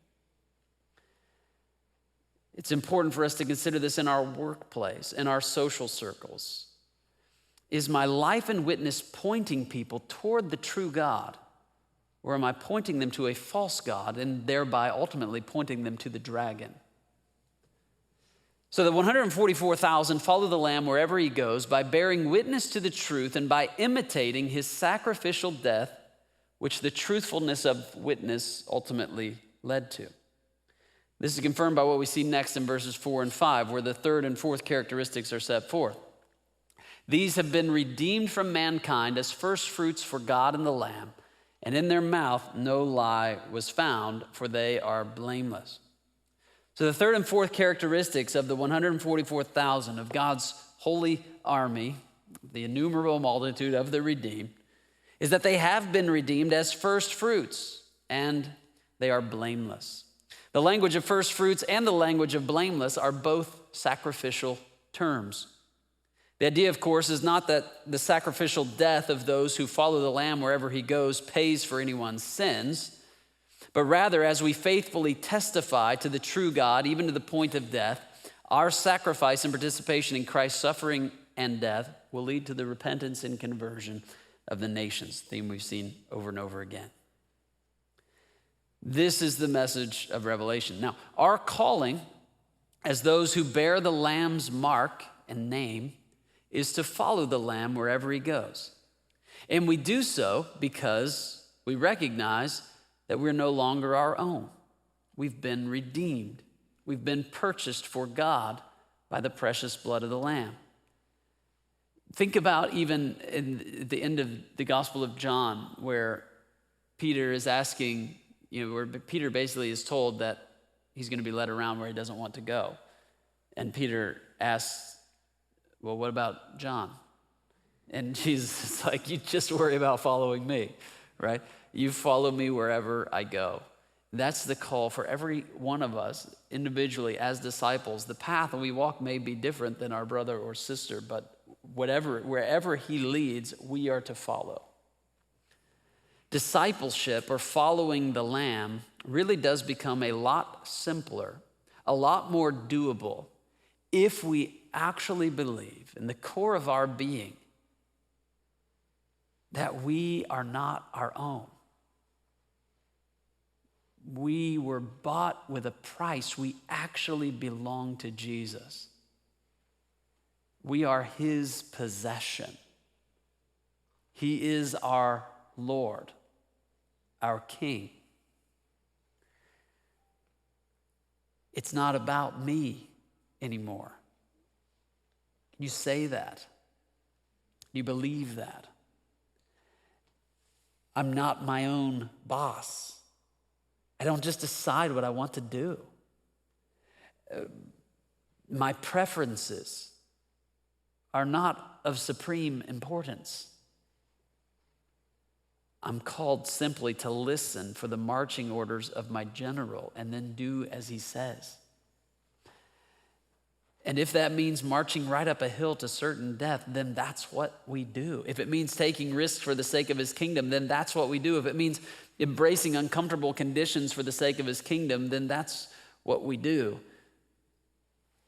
It's important for us to consider this in our workplace, in our social circles. Is my life and witness pointing people toward the true God, or am I pointing them to a false God and thereby ultimately pointing them to the dragon? So the 144,000 follow the Lamb wherever he goes by bearing witness to the truth and by imitating his sacrificial death, which the truthfulness of witness ultimately led to. This is confirmed by what we see next in verses 4 and 5, where the third and fourth characteristics are set forth. These have been redeemed from mankind as first fruits for God and the Lamb, and in their mouth no lie was found, for they are blameless. So the third and fourth characteristics of the 144,000 of God's holy army, the innumerable multitude of the redeemed, is that they have been redeemed as first fruits, and they are blameless. The language of first fruits and the language of blameless are both sacrificial terms. The idea, of course, is not that the sacrificial death of those who follow the Lamb wherever he goes pays for anyone's sins, but rather, as we faithfully testify to the true God, even to the point of death, our sacrifice and participation in Christ's suffering and death will lead to the repentance and conversion of the nations, theme we've seen over and over again. This is the message of Revelation. Now, our calling as those who bear the Lamb's mark and name is to follow the Lamb wherever he goes. And we do so because we recognize that we're no longer our own. We've been redeemed. We've been purchased for God by the precious blood of the Lamb. Think about even in the end of the Gospel of John, where Peter is asking, where Peter basically is told that he's going to be led around where he doesn't want to go. And Peter asks, well, what about John? And Jesus is like, you just worry about following me, right? You follow me wherever I go. That's the call for every one of us individually as disciples. The path we walk may be different than our brother or sister, but wherever he leads, we are to follow. Discipleship, or following the Lamb, really does become a lot simpler, a lot more doable, if we actually believe in the core of our being that we are not our own. We were bought with a price. We actually belong to Jesus. We are his possession. He is our Lord, our King. It's not about me anymore. Can you say that? Do you believe that? I'm not my own boss. I don't just decide what I want to do. My preferences are not of supreme importance. I'm called simply to listen for the marching orders of my general and then do as he says. And if that means marching right up a hill to certain death, then that's what we do. If it means taking risks for the sake of his kingdom, then that's what we do. If it means embracing uncomfortable conditions for the sake of his kingdom, then that's what we do.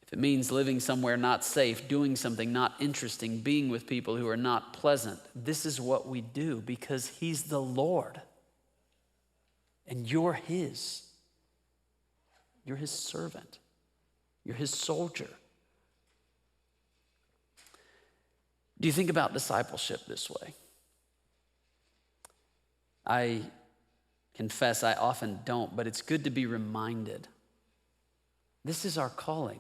If it means living somewhere not safe, doing something not interesting, being with people who are not pleasant, this is what we do because he's the Lord. And you're his. You're his servant. You're his soldier. Do you think about discipleship this way? I confess I often don't, but it's good to be reminded. This is our calling,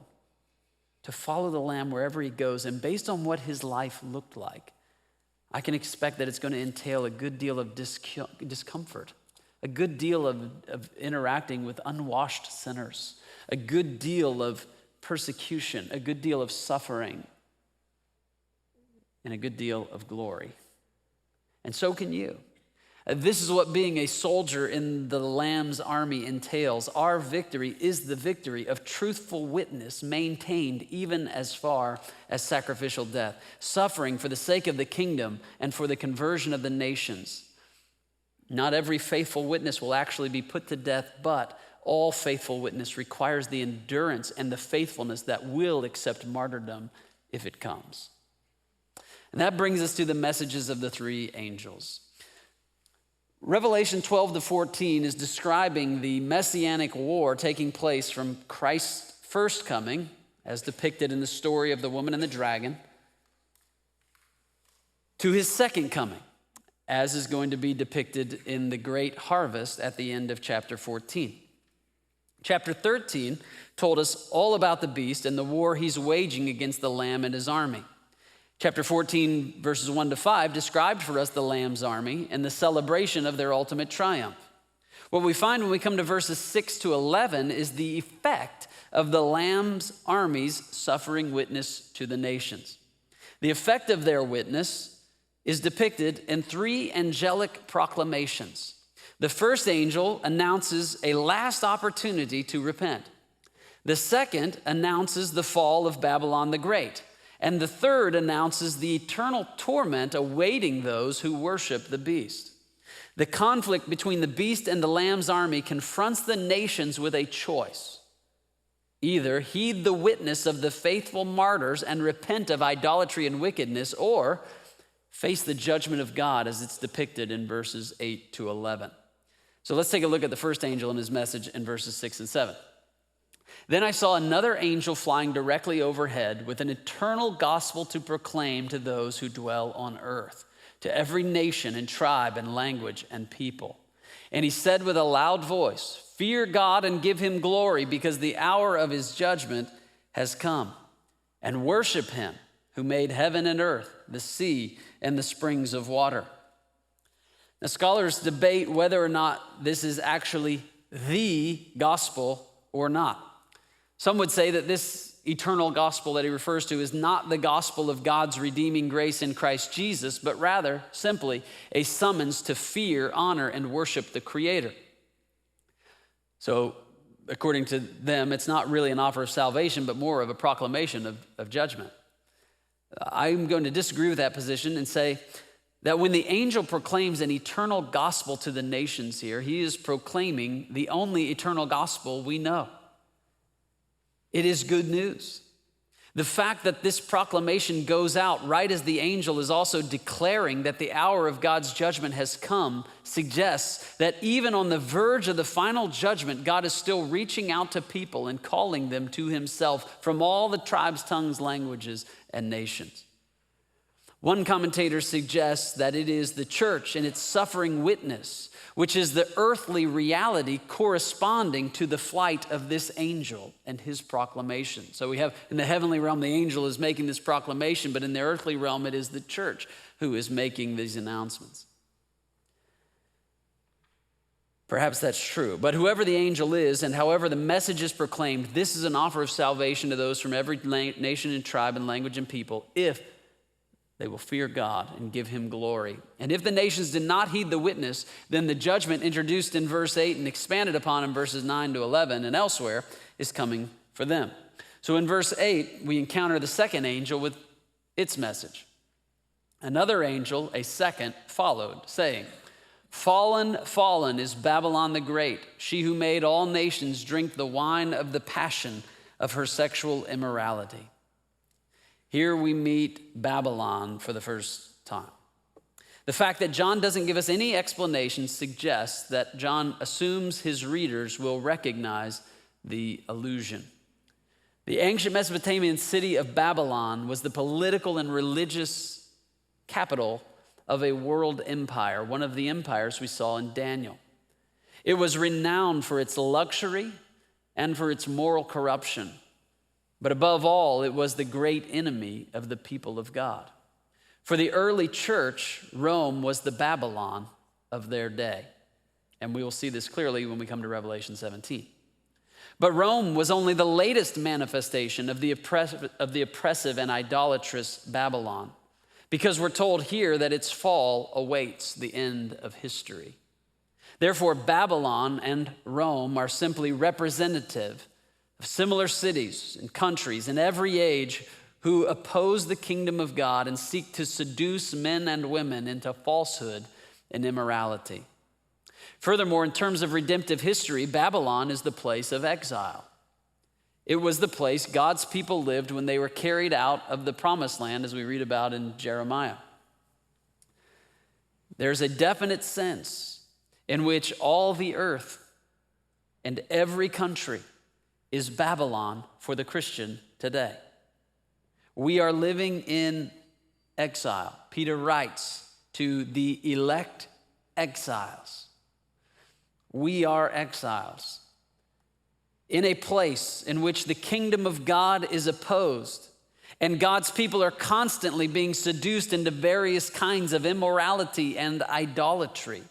to follow the Lamb wherever he goes. And based on what his life looked like, I can expect that it's going to entail a good deal of discomfort, a good deal of interacting with unwashed sinners, a good deal of persecution, a good deal of suffering, and a good deal of glory. And so can you. This is what being a soldier in the Lamb's army entails. Our victory is the victory of truthful witness maintained even as far as sacrificial death, suffering for the sake of the kingdom and for the conversion of the nations. Not every faithful witness will actually be put to death, but all faithful witness requires the endurance and the faithfulness that will accept martyrdom if it comes. And that brings us to the messages of the three angels. Revelation 12 to 14 is describing the messianic war taking place from Christ's first coming, as depicted in the story of the woman and the dragon, to his second coming, as is going to be depicted in the great harvest at the end of chapter 14. Chapter 13 told us all about the beast and the war he's waging against the Lamb and his army. Chapter 14, verses 1 to 5, described for us the Lamb's army and the celebration of their ultimate triumph. What we find when we come to verses 6 to 11 is the effect of the Lamb's army's suffering witness to the nations. The effect of their witness is depicted in 3 angelic proclamations. The first angel announces a last opportunity to repent. The second announces the fall of Babylon the Great. And the third announces the eternal torment awaiting those who worship the beast. The conflict between the beast and the Lamb's army confronts the nations with a choice. Either heed the witness of the faithful martyrs and repent of idolatry and wickedness, or face the judgment of God as it's depicted in verses 8 to 11. So let's take a look at the first angel and his message in verses 6 and 7. Then I saw another angel flying directly overhead with an eternal gospel to proclaim to those who dwell on earth, to every nation and tribe and language and people. And he said with a loud voice, "Fear God and give him glory, because the hour of his judgment has come. And worship him who made heaven and earth, the sea, and the springs of water." Now, scholars debate whether or not this is actually the gospel or not. Some would say that this eternal gospel that he refers to is not the gospel of God's redeeming grace in Christ Jesus, but rather simply a summons to fear, honor, and worship the Creator. So, according to them, it's not really an offer of salvation, but more of a proclamation of judgment. I'm going to disagree with that position and say that when the angel proclaims an eternal gospel to the nations here, he is proclaiming the only eternal gospel we know. It is good news. The fact that this proclamation goes out right as the angel is also declaring that the hour of God's judgment has come suggests that even on the verge of the final judgment, God is still reaching out to people and calling them to himself from all the tribes, tongues, languages, and nations. One commentator suggests that it is the church and its suffering witness, which is the earthly reality corresponding to the flight of this angel and his proclamation. So we have in the heavenly realm, the angel is making this proclamation, but in the earthly realm, it is the church who is making these announcements. Perhaps that's true, but whoever the angel is and however the message is proclaimed, this is an offer of salvation to those from every nation and tribe and language and people, if they will fear God and give him glory. And if the nations did not heed the witness, then the judgment introduced in verse 8 and expanded upon in verses 9 to 11 and elsewhere is coming for them. So in verse 8, we encounter the second angel with its message. Another angel, a second, followed, saying, "Fallen, fallen is Babylon the Great, she who made all nations drink the wine of the passion of her sexual immorality." Here we meet Babylon for the first time. The fact that John doesn't give us any explanation suggests that John assumes his readers will recognize the allusion. The ancient Mesopotamian city of Babylon was the political and religious capital of a world empire, one of the empires we saw in Daniel. It was renowned for its luxury and for its moral corruption. But above all, it was the great enemy of the people of God. For the early church, Rome was the Babylon of their day. And we will see this clearly when we come to Revelation 17. But Rome was only the latest manifestation of the oppressive and idolatrous Babylon, because we're told here that its fall awaits the end of history. Therefore, Babylon and Rome are simply representative of similar cities and countries in every age who oppose the kingdom of God and seek to seduce men and women into falsehood and immorality. Furthermore, in terms of redemptive history, Babylon is the place of exile. It was the place God's people lived when they were carried out of the promised land, as we read about in Jeremiah. There's a definite sense in which all the earth and every country is Babylon for the Christian today. We are living in exile. Peter writes to the elect exiles. We are exiles in a place in which the kingdom of God is opposed And God's people are constantly being seduced into various kinds of immorality and idolatry.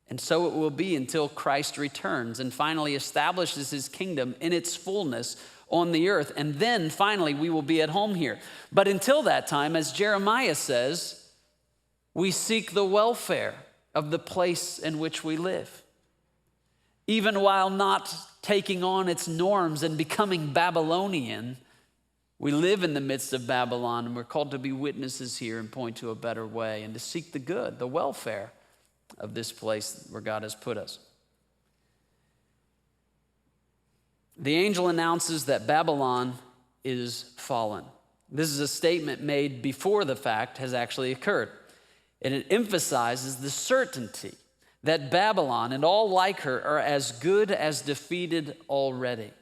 And so it will be until Christ returns and finally establishes his kingdom in its fullness on the earth. And then finally we will be at home here. But until that time, as Jeremiah says, we seek the welfare of the place in which we live, even while not taking on its norms and becoming Babylonian. We live in the midst of Babylon, and we're called to be witnesses here and point to a better way and to seek the good, the welfare of this place where God has put us. The angel announces that Babylon is fallen. This is a statement made before the fact has actually occurred, and it emphasizes the certainty that Babylon and all like her are as good as defeated already.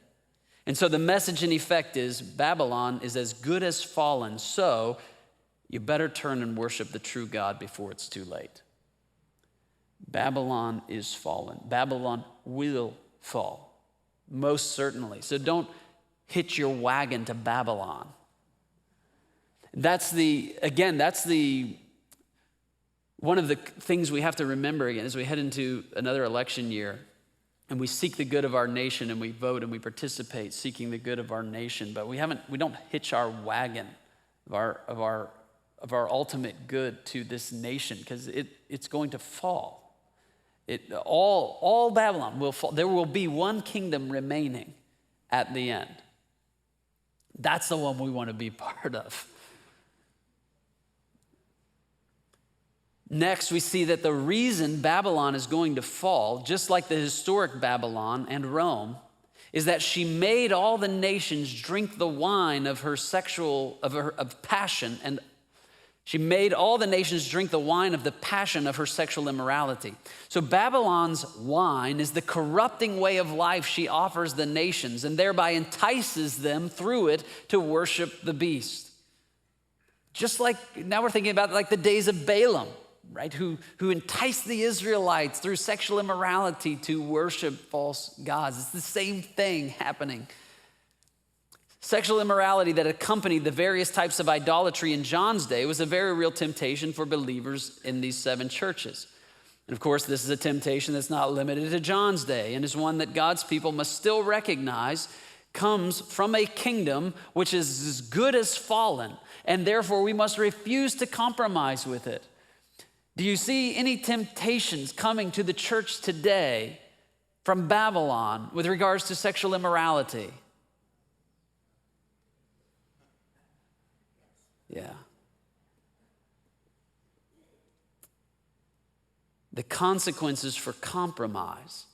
And so the message in effect is Babylon is as good as fallen, so you better turn and worship the true God before it's too late. Babylon is fallen. Babylon will fall, most certainly. So don't hitch your wagon to Babylon. That's one of the things we have to remember again as we head into another election year. And we seek the good of our nation, and we vote and we participate seeking the good of our nation. But we don't hitch our wagon of our ultimate good to this nation, because it's going to fall. All Babylon will fall. There will be one kingdom remaining at the end. That's the one we want to be part of. Next, we see that the reason Babylon is going to fall, just like the historic Babylon and Rome, is that she made all the nations drink the wine of her passion, and she made all the nations drink the wine of the passion of her sexual immorality. So Babylon's wine is the corrupting way of life she offers the nations, and thereby entices them through it to worship the beast. Just like now we're thinking about like the days of Balaam, right, who enticed the Israelites through sexual immorality to worship false gods. It's the same thing happening. Sexual immorality that accompanied the various types of idolatry in John's day was a very real temptation for believers in these 7 churches. And of course, this is a temptation that's not limited to John's day, and is one that God's people must still recognize comes from a kingdom which is as good as fallen, and therefore we must refuse to compromise with it. Do you see any temptations coming to the church today from Babylon with regards to sexual immorality? Yeah. The consequences for compromise,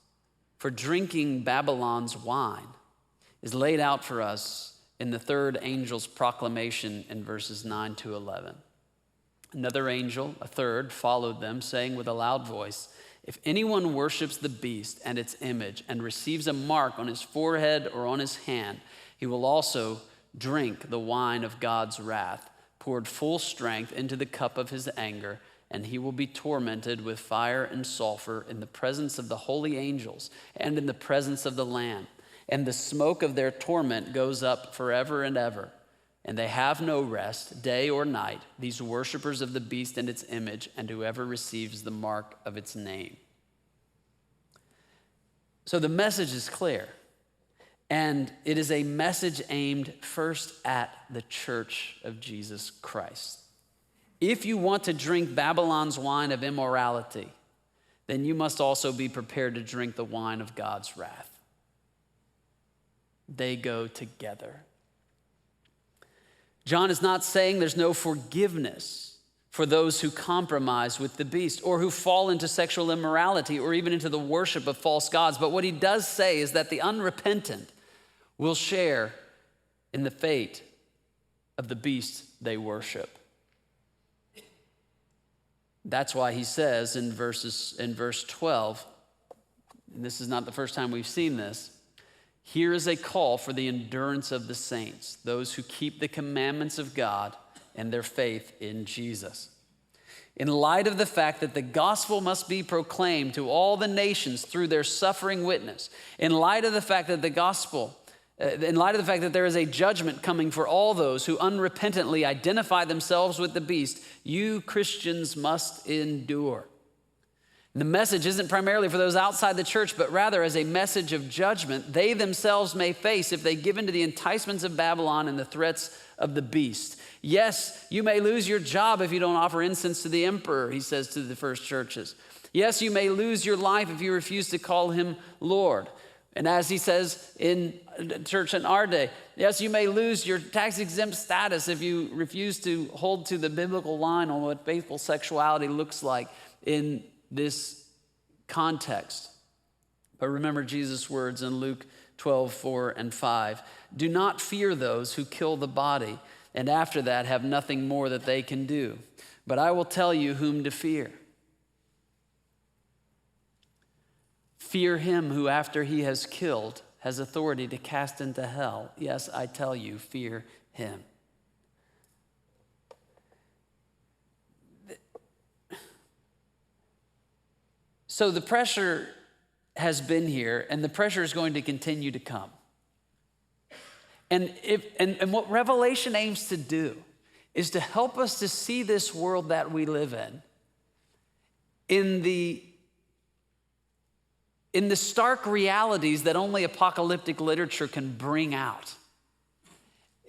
for drinking Babylon's wine, is laid out for us in the third angel's proclamation in verses 9 to 11. Another angel, a third, followed them, saying with a loud voice, "If anyone worships the beast and its image and receives a mark on his forehead or on his hand, he will also drink the wine of God's wrath, poured full strength into the cup of his anger, and he will be tormented with fire and sulfur in the presence of the holy angels and in the presence of the Lamb. And the smoke of their torment goes up forever and ever. And they have no rest, day or night, these worshipers of the beast and its image, and whoever receives the mark of its name." So the message is clear. And it is a message aimed first at the church of Jesus Christ. If you want to drink Babylon's wine of immorality, then you must also be prepared to drink the wine of God's wrath. They go together. John is not saying there's no forgiveness for those who compromise with the beast or who fall into sexual immorality or even into the worship of false gods. But what he does say is that the unrepentant will share in the fate of the beast they worship. That's why he says in verse 12, and this is not the first time we've seen this, "Here is a call for the endurance of the saints, those who keep the commandments of God and their faith in Jesus." In light of the fact that the gospel must be proclaimed to all the nations through their suffering witness, in light of the fact that the gospel In light of the fact that there is a judgment coming for all those who unrepentantly identify themselves with the beast, you Christians must endure. And the message isn't primarily for those outside the church, but rather as a message of judgment they themselves may face if they give in to the enticements of Babylon and the threats of the beast. Yes, you may lose your job if you don't offer incense to the emperor, he says to the first churches. Yes, you may lose your life if you refuse to call him Lord. And as he says in church in our day, yes, you may lose your tax-exempt status if you refuse to hold to the biblical line on what faithful sexuality looks like in this context. But remember Jesus' words in Luke 12:4-5. Do not fear those who kill the body, and after that have nothing more that they can do. But I will tell you whom to fear. Fear him who, after he has killed, has authority to cast into hell. Yes, I tell you, fear him. So the pressure has been here, and the pressure is going to continue to come. And what Revelation aims to do is to help us to see this world that we live in the stark realities that only apocalyptic literature can bring out.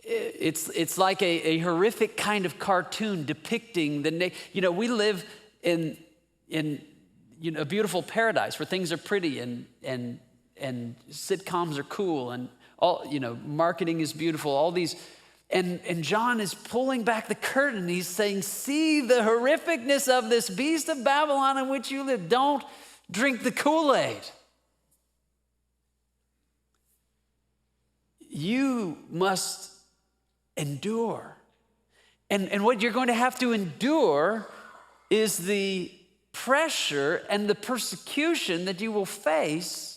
It's like a horrific kind of cartoon depicting we live in a beautiful paradise where things are pretty and sitcoms are cool and all, marketing is beautiful, all these. And John is pulling back the curtain. He's saying, see the horrificness of this beast of Babylon in which you live. Don't drink the Kool-Aid. You must endure. And what you're going to have to endure is the pressure and the persecution that you will face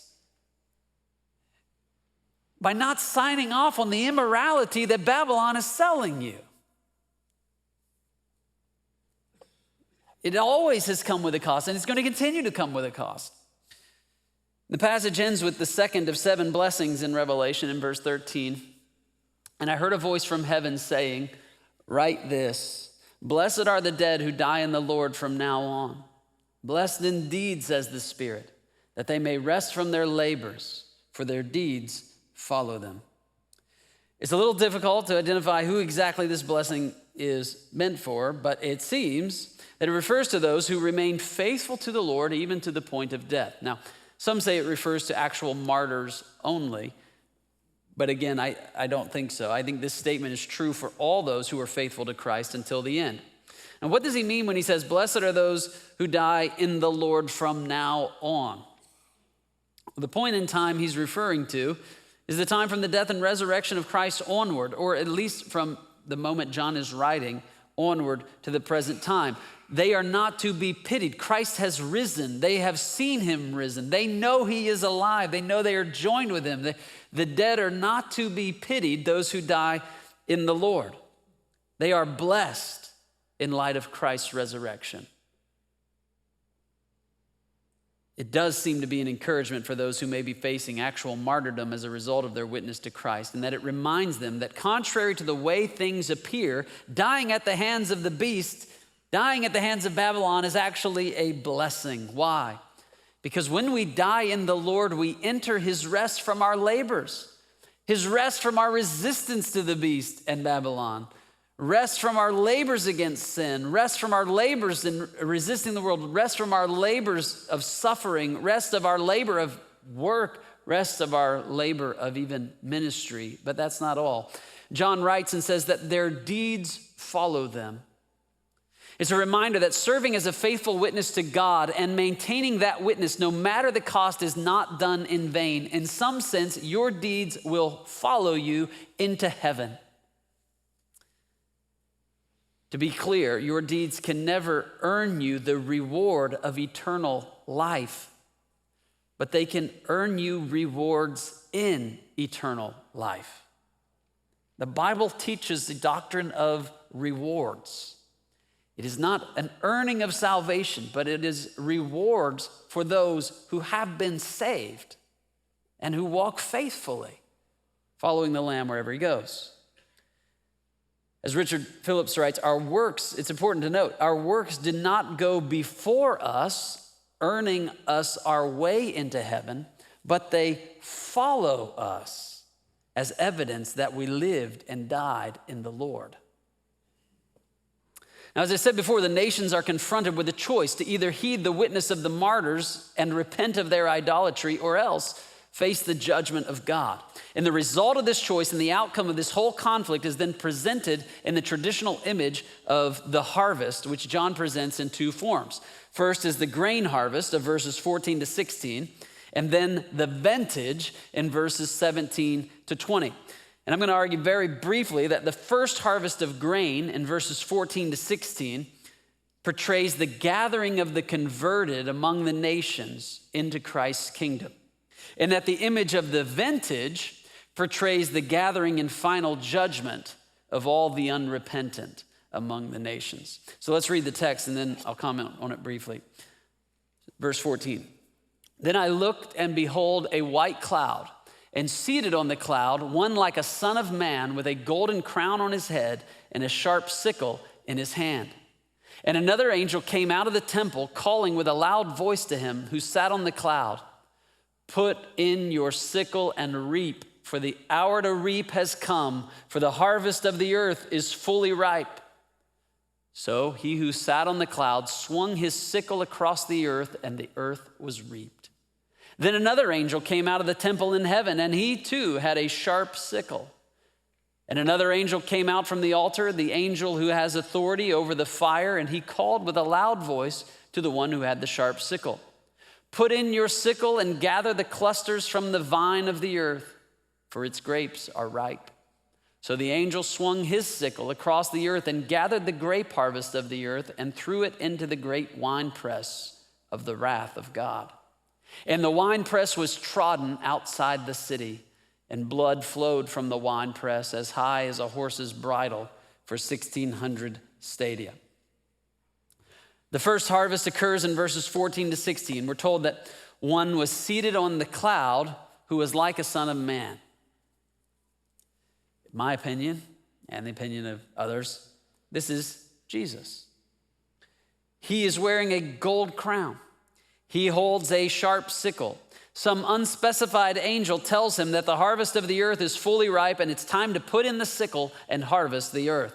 by not signing off on the immorality that Babylon is selling you. It always has come with a cost, and it's going to continue to come with a cost. The passage ends with the second of 7 blessings in Revelation in verse 13. And I heard a voice from heaven saying, write this, blessed are the dead who die in the Lord from now on. Blessed indeed, says the Spirit, that they may rest from their labors, for their deeds follow them. It's a little difficult to identify who exactly this blessing is meant for, but it seems that it refers to those who remain faithful to the Lord even to the point of death. Now, some say it refers to actual martyrs only, but again, I don't think so. I think this statement is true for all those who are faithful to Christ until the end. And what does he mean when he says, blessed are those who die in the Lord from now on? The point in time he's referring to is the time from the death and resurrection of Christ onward, or at least from the moment John is writing onward to the present time. They are not to be pitied. Christ has risen. They have seen him risen. They know he is alive. They know they are joined with him. The dead are not to be pitied, those who die in the Lord. They are blessed in light of Christ's resurrection. It does seem to be an encouragement for those who may be facing actual martyrdom as a result of their witness to Christ, and that it reminds them that contrary to the way things appear, dying at the hands of the beast, dying at the hands of Babylon is actually a blessing. Why? Because when we die in the Lord, we enter his rest from our labors, his rest from our resistance to the beast and Babylon, rest from our labors against sin, rest from our labors in resisting the world, rest from our labors of suffering, rest of our labor of work, rest of our labor of even ministry. But that's not all. John writes and says that their deeds follow them. It's a reminder that serving as a faithful witness to God and maintaining that witness, no matter the cost, is not done in vain. In some sense, your deeds will follow you into heaven. To be clear, your deeds can never earn you the reward of eternal life, but they can earn you rewards in eternal life. The Bible teaches the doctrine of rewards. It is not an earning of salvation, but it is rewards for those who have been saved and who walk faithfully. following the Lamb wherever he goes. As Richard Phillips writes, our works, it's important to note, our works did not go before us, earning us our way into heaven, but they follow us as evidence that we lived and died in the Lord. Now, as I said before, the nations are confronted with a choice to either heed the witness of the martyrs and repent of their idolatry, or else face the judgment of God. And the result of this choice and the outcome of this whole conflict is then presented in the traditional image of the harvest, which John presents in two forms. First is the grain harvest of verses 14 to 16, and then the vintage in verses 17 to 20. And I'm going to argue very briefly that the first harvest of grain in verses 14 to 16 portrays the gathering of the converted among the nations into Christ's kingdom. And that the image of the vintage portrays the gathering and final judgment of all the unrepentant among the nations. So let's read the text and then I'll comment on it briefly. Verse 14. Then I looked, and behold, a white cloud, and seated on the cloud, one like a son of man, with a golden crown on his head and a sharp sickle in his hand. And another angel came out of the temple, calling with a loud voice to him who sat on the cloud, put in your sickle and reap, for the hour to reap has come, for the harvest of the earth is fully ripe. So he who sat on the cloud swung his sickle across the earth, and the earth was reaped. Then another angel came out of the temple in heaven, and he too had a sharp sickle. And another angel came out from the altar, the angel who has authority over the fire, and he called with a loud voice to the one who had the sharp sickle. Put in your sickle and gather the clusters from the vine of the earth, for its grapes are ripe. So the angel swung his sickle across the earth and gathered the grape harvest of the earth and threw it into the great winepress of the wrath of God. And the winepress was trodden outside the city, and blood flowed from the winepress as high as a horse's bridle for 1,600 stadia. The first harvest occurs in verses 14 to 16. We're told that one was seated on the cloud who was like a son of man. In my opinion, and the opinion of others, this is Jesus. He is wearing a gold crown. He holds a sharp sickle. Some unspecified angel tells him that the harvest of the earth is fully ripe and it's time to put in the sickle and harvest the earth.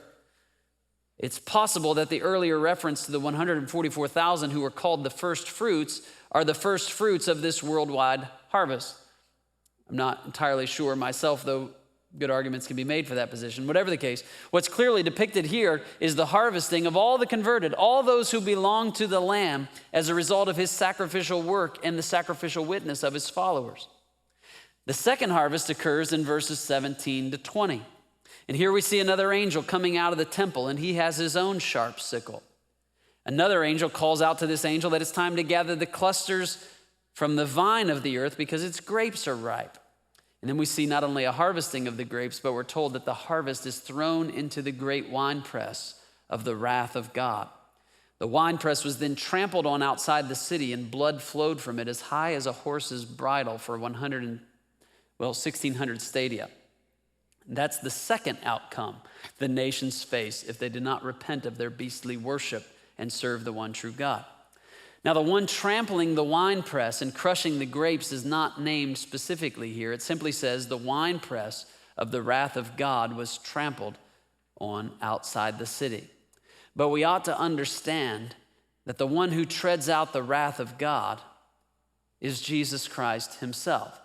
It's possible that the earlier reference to the 144,000 who were called the first fruits are the first fruits of this worldwide harvest. I'm not entirely sure myself, though good arguments can be made for that position. Whatever the case, what's clearly depicted here is the harvesting of all the converted, all those who belong to the Lamb as a result of his sacrificial work and the sacrificial witness of his followers. The second harvest occurs in verses 17 to 20. And here we see another angel coming out of the temple, and he has his own sharp sickle. Another angel calls out to this angel that it's time to gather the clusters from the vine of the earth because its grapes are ripe. And then we see not only a harvesting of the grapes, but we're told that the harvest is thrown into the great winepress of the wrath of God. The winepress was then trampled on outside the city, and blood flowed from it as high as a horse's bridle for 1,600 stadia. And that's the second outcome the nations face if they did not repent of their beastly worship and serve the one true God. Now, the one trampling the winepress and crushing the grapes is not named specifically here. It simply says the winepress of the wrath of God was trampled on outside the city. But we ought to understand that the one who treads out the wrath of God is Jesus Christ himself.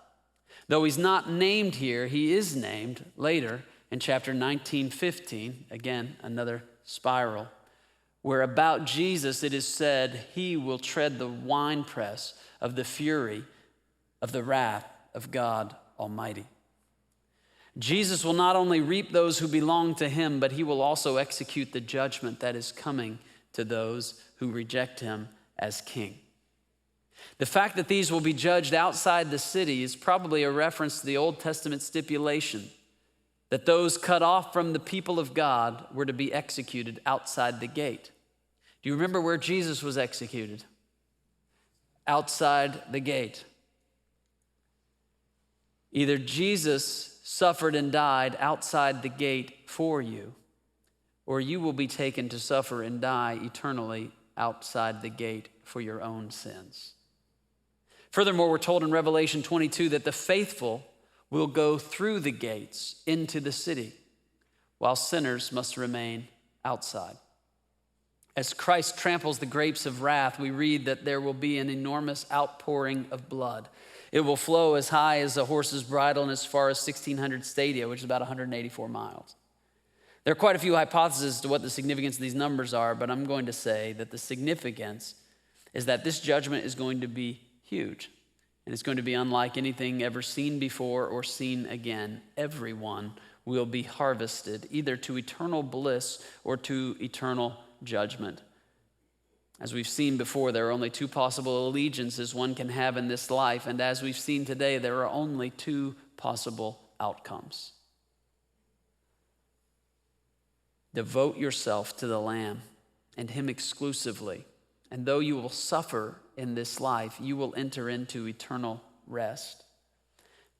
Though he's not named here, he is named later in chapter 19:15, again, another spiral, where about Jesus it is said, he will tread the winepress of the fury of the wrath of God Almighty. Jesus will not only reap those who belong to him, but he will also execute the judgment that is coming to those who reject him as king. The fact that these will be judged outside the city is probably a reference to the Old Testament stipulation that those cut off from the people of God were to be executed outside the gate. Do you remember where Jesus was executed? Outside the gate. Either Jesus suffered and died outside the gate for you, or you will be taken to suffer and die eternally outside the gate for your own sins. Furthermore, we're told in Revelation 22 that the faithful will go through the gates into the city, while sinners must remain outside. As Christ tramples the grapes of wrath, we read that there will be an enormous outpouring of blood. It will flow as high as a horse's bridle and as far as 1,600 stadia, which is about 184 miles. There are quite a few hypotheses as to what the significance of these numbers are, but I'm going to say that the significance is that this judgment is going to be huge, and it's going to be unlike anything ever seen before or seen again. Everyone will be harvested, either to eternal bliss or to eternal judgment. As we've seen before, there are only two possible allegiances one can have in this life, and as we've seen today, there are only two possible outcomes. Devote yourself to the Lamb and Him exclusively, and though you will suffer in this life, you will enter into eternal rest.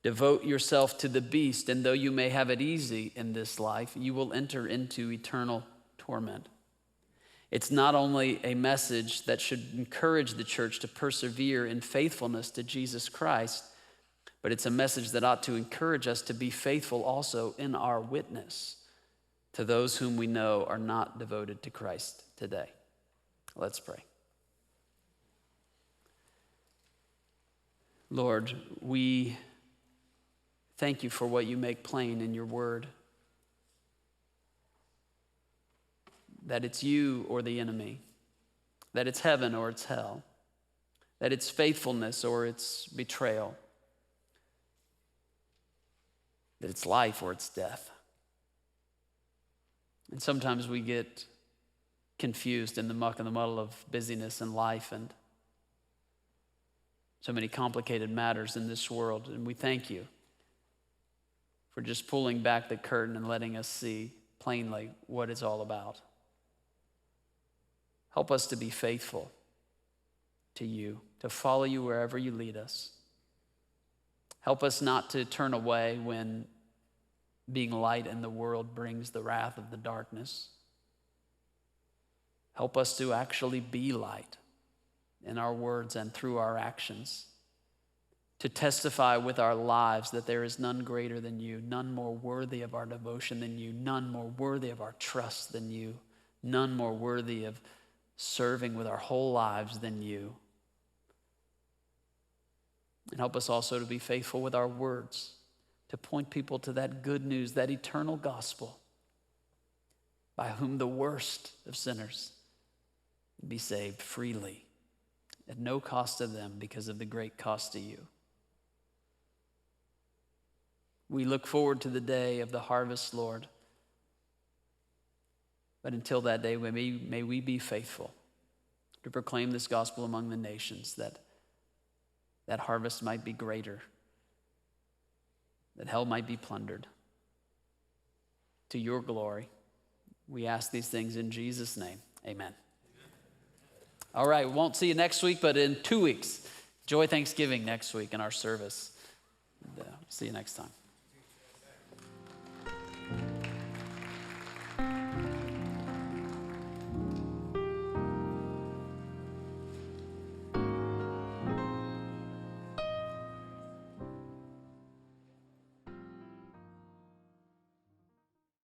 Devote yourself to the beast, and though you may have it easy in this life, you will enter into eternal torment. It's not only a message that should encourage the church to persevere in faithfulness to Jesus Christ, but it's a message that ought to encourage us to be faithful also in our witness to those whom we know are not devoted to Christ today. Let's pray. Lord, we thank you for what you make plain in your word, that it's you or the enemy, that it's heaven or it's hell, that it's faithfulness or it's betrayal, that it's life or it's death. And sometimes we get confused in the muck and the muddle of busyness and life and so many complicated matters in this world. And we thank you for just pulling back the curtain and letting us see plainly what it's all about. Help us to be faithful to you, to follow you wherever you lead us. Help us not to turn away when being light in the world brings the wrath of the darkness. Help us to actually be light in our words and through our actions, to testify with our lives that there is none greater than you, none more worthy of our devotion than you, none more worthy of our trust than you, none more worthy of serving with our whole lives than you. And help us also to be faithful with our words, to point people to that good news, that eternal gospel, by whom the worst of sinners be saved freely, at no cost to them because of the great cost to you. We look forward to the day of the harvest, Lord. But until that day, may we be faithful to proclaim this gospel among the nations, that that harvest might be greater, that hell might be plundered. To your glory, we ask these things in Jesus' name. Amen. All right, we won't see you next week, but in 2 weeks, enjoy Thanksgiving next week in our service. And, see you next time.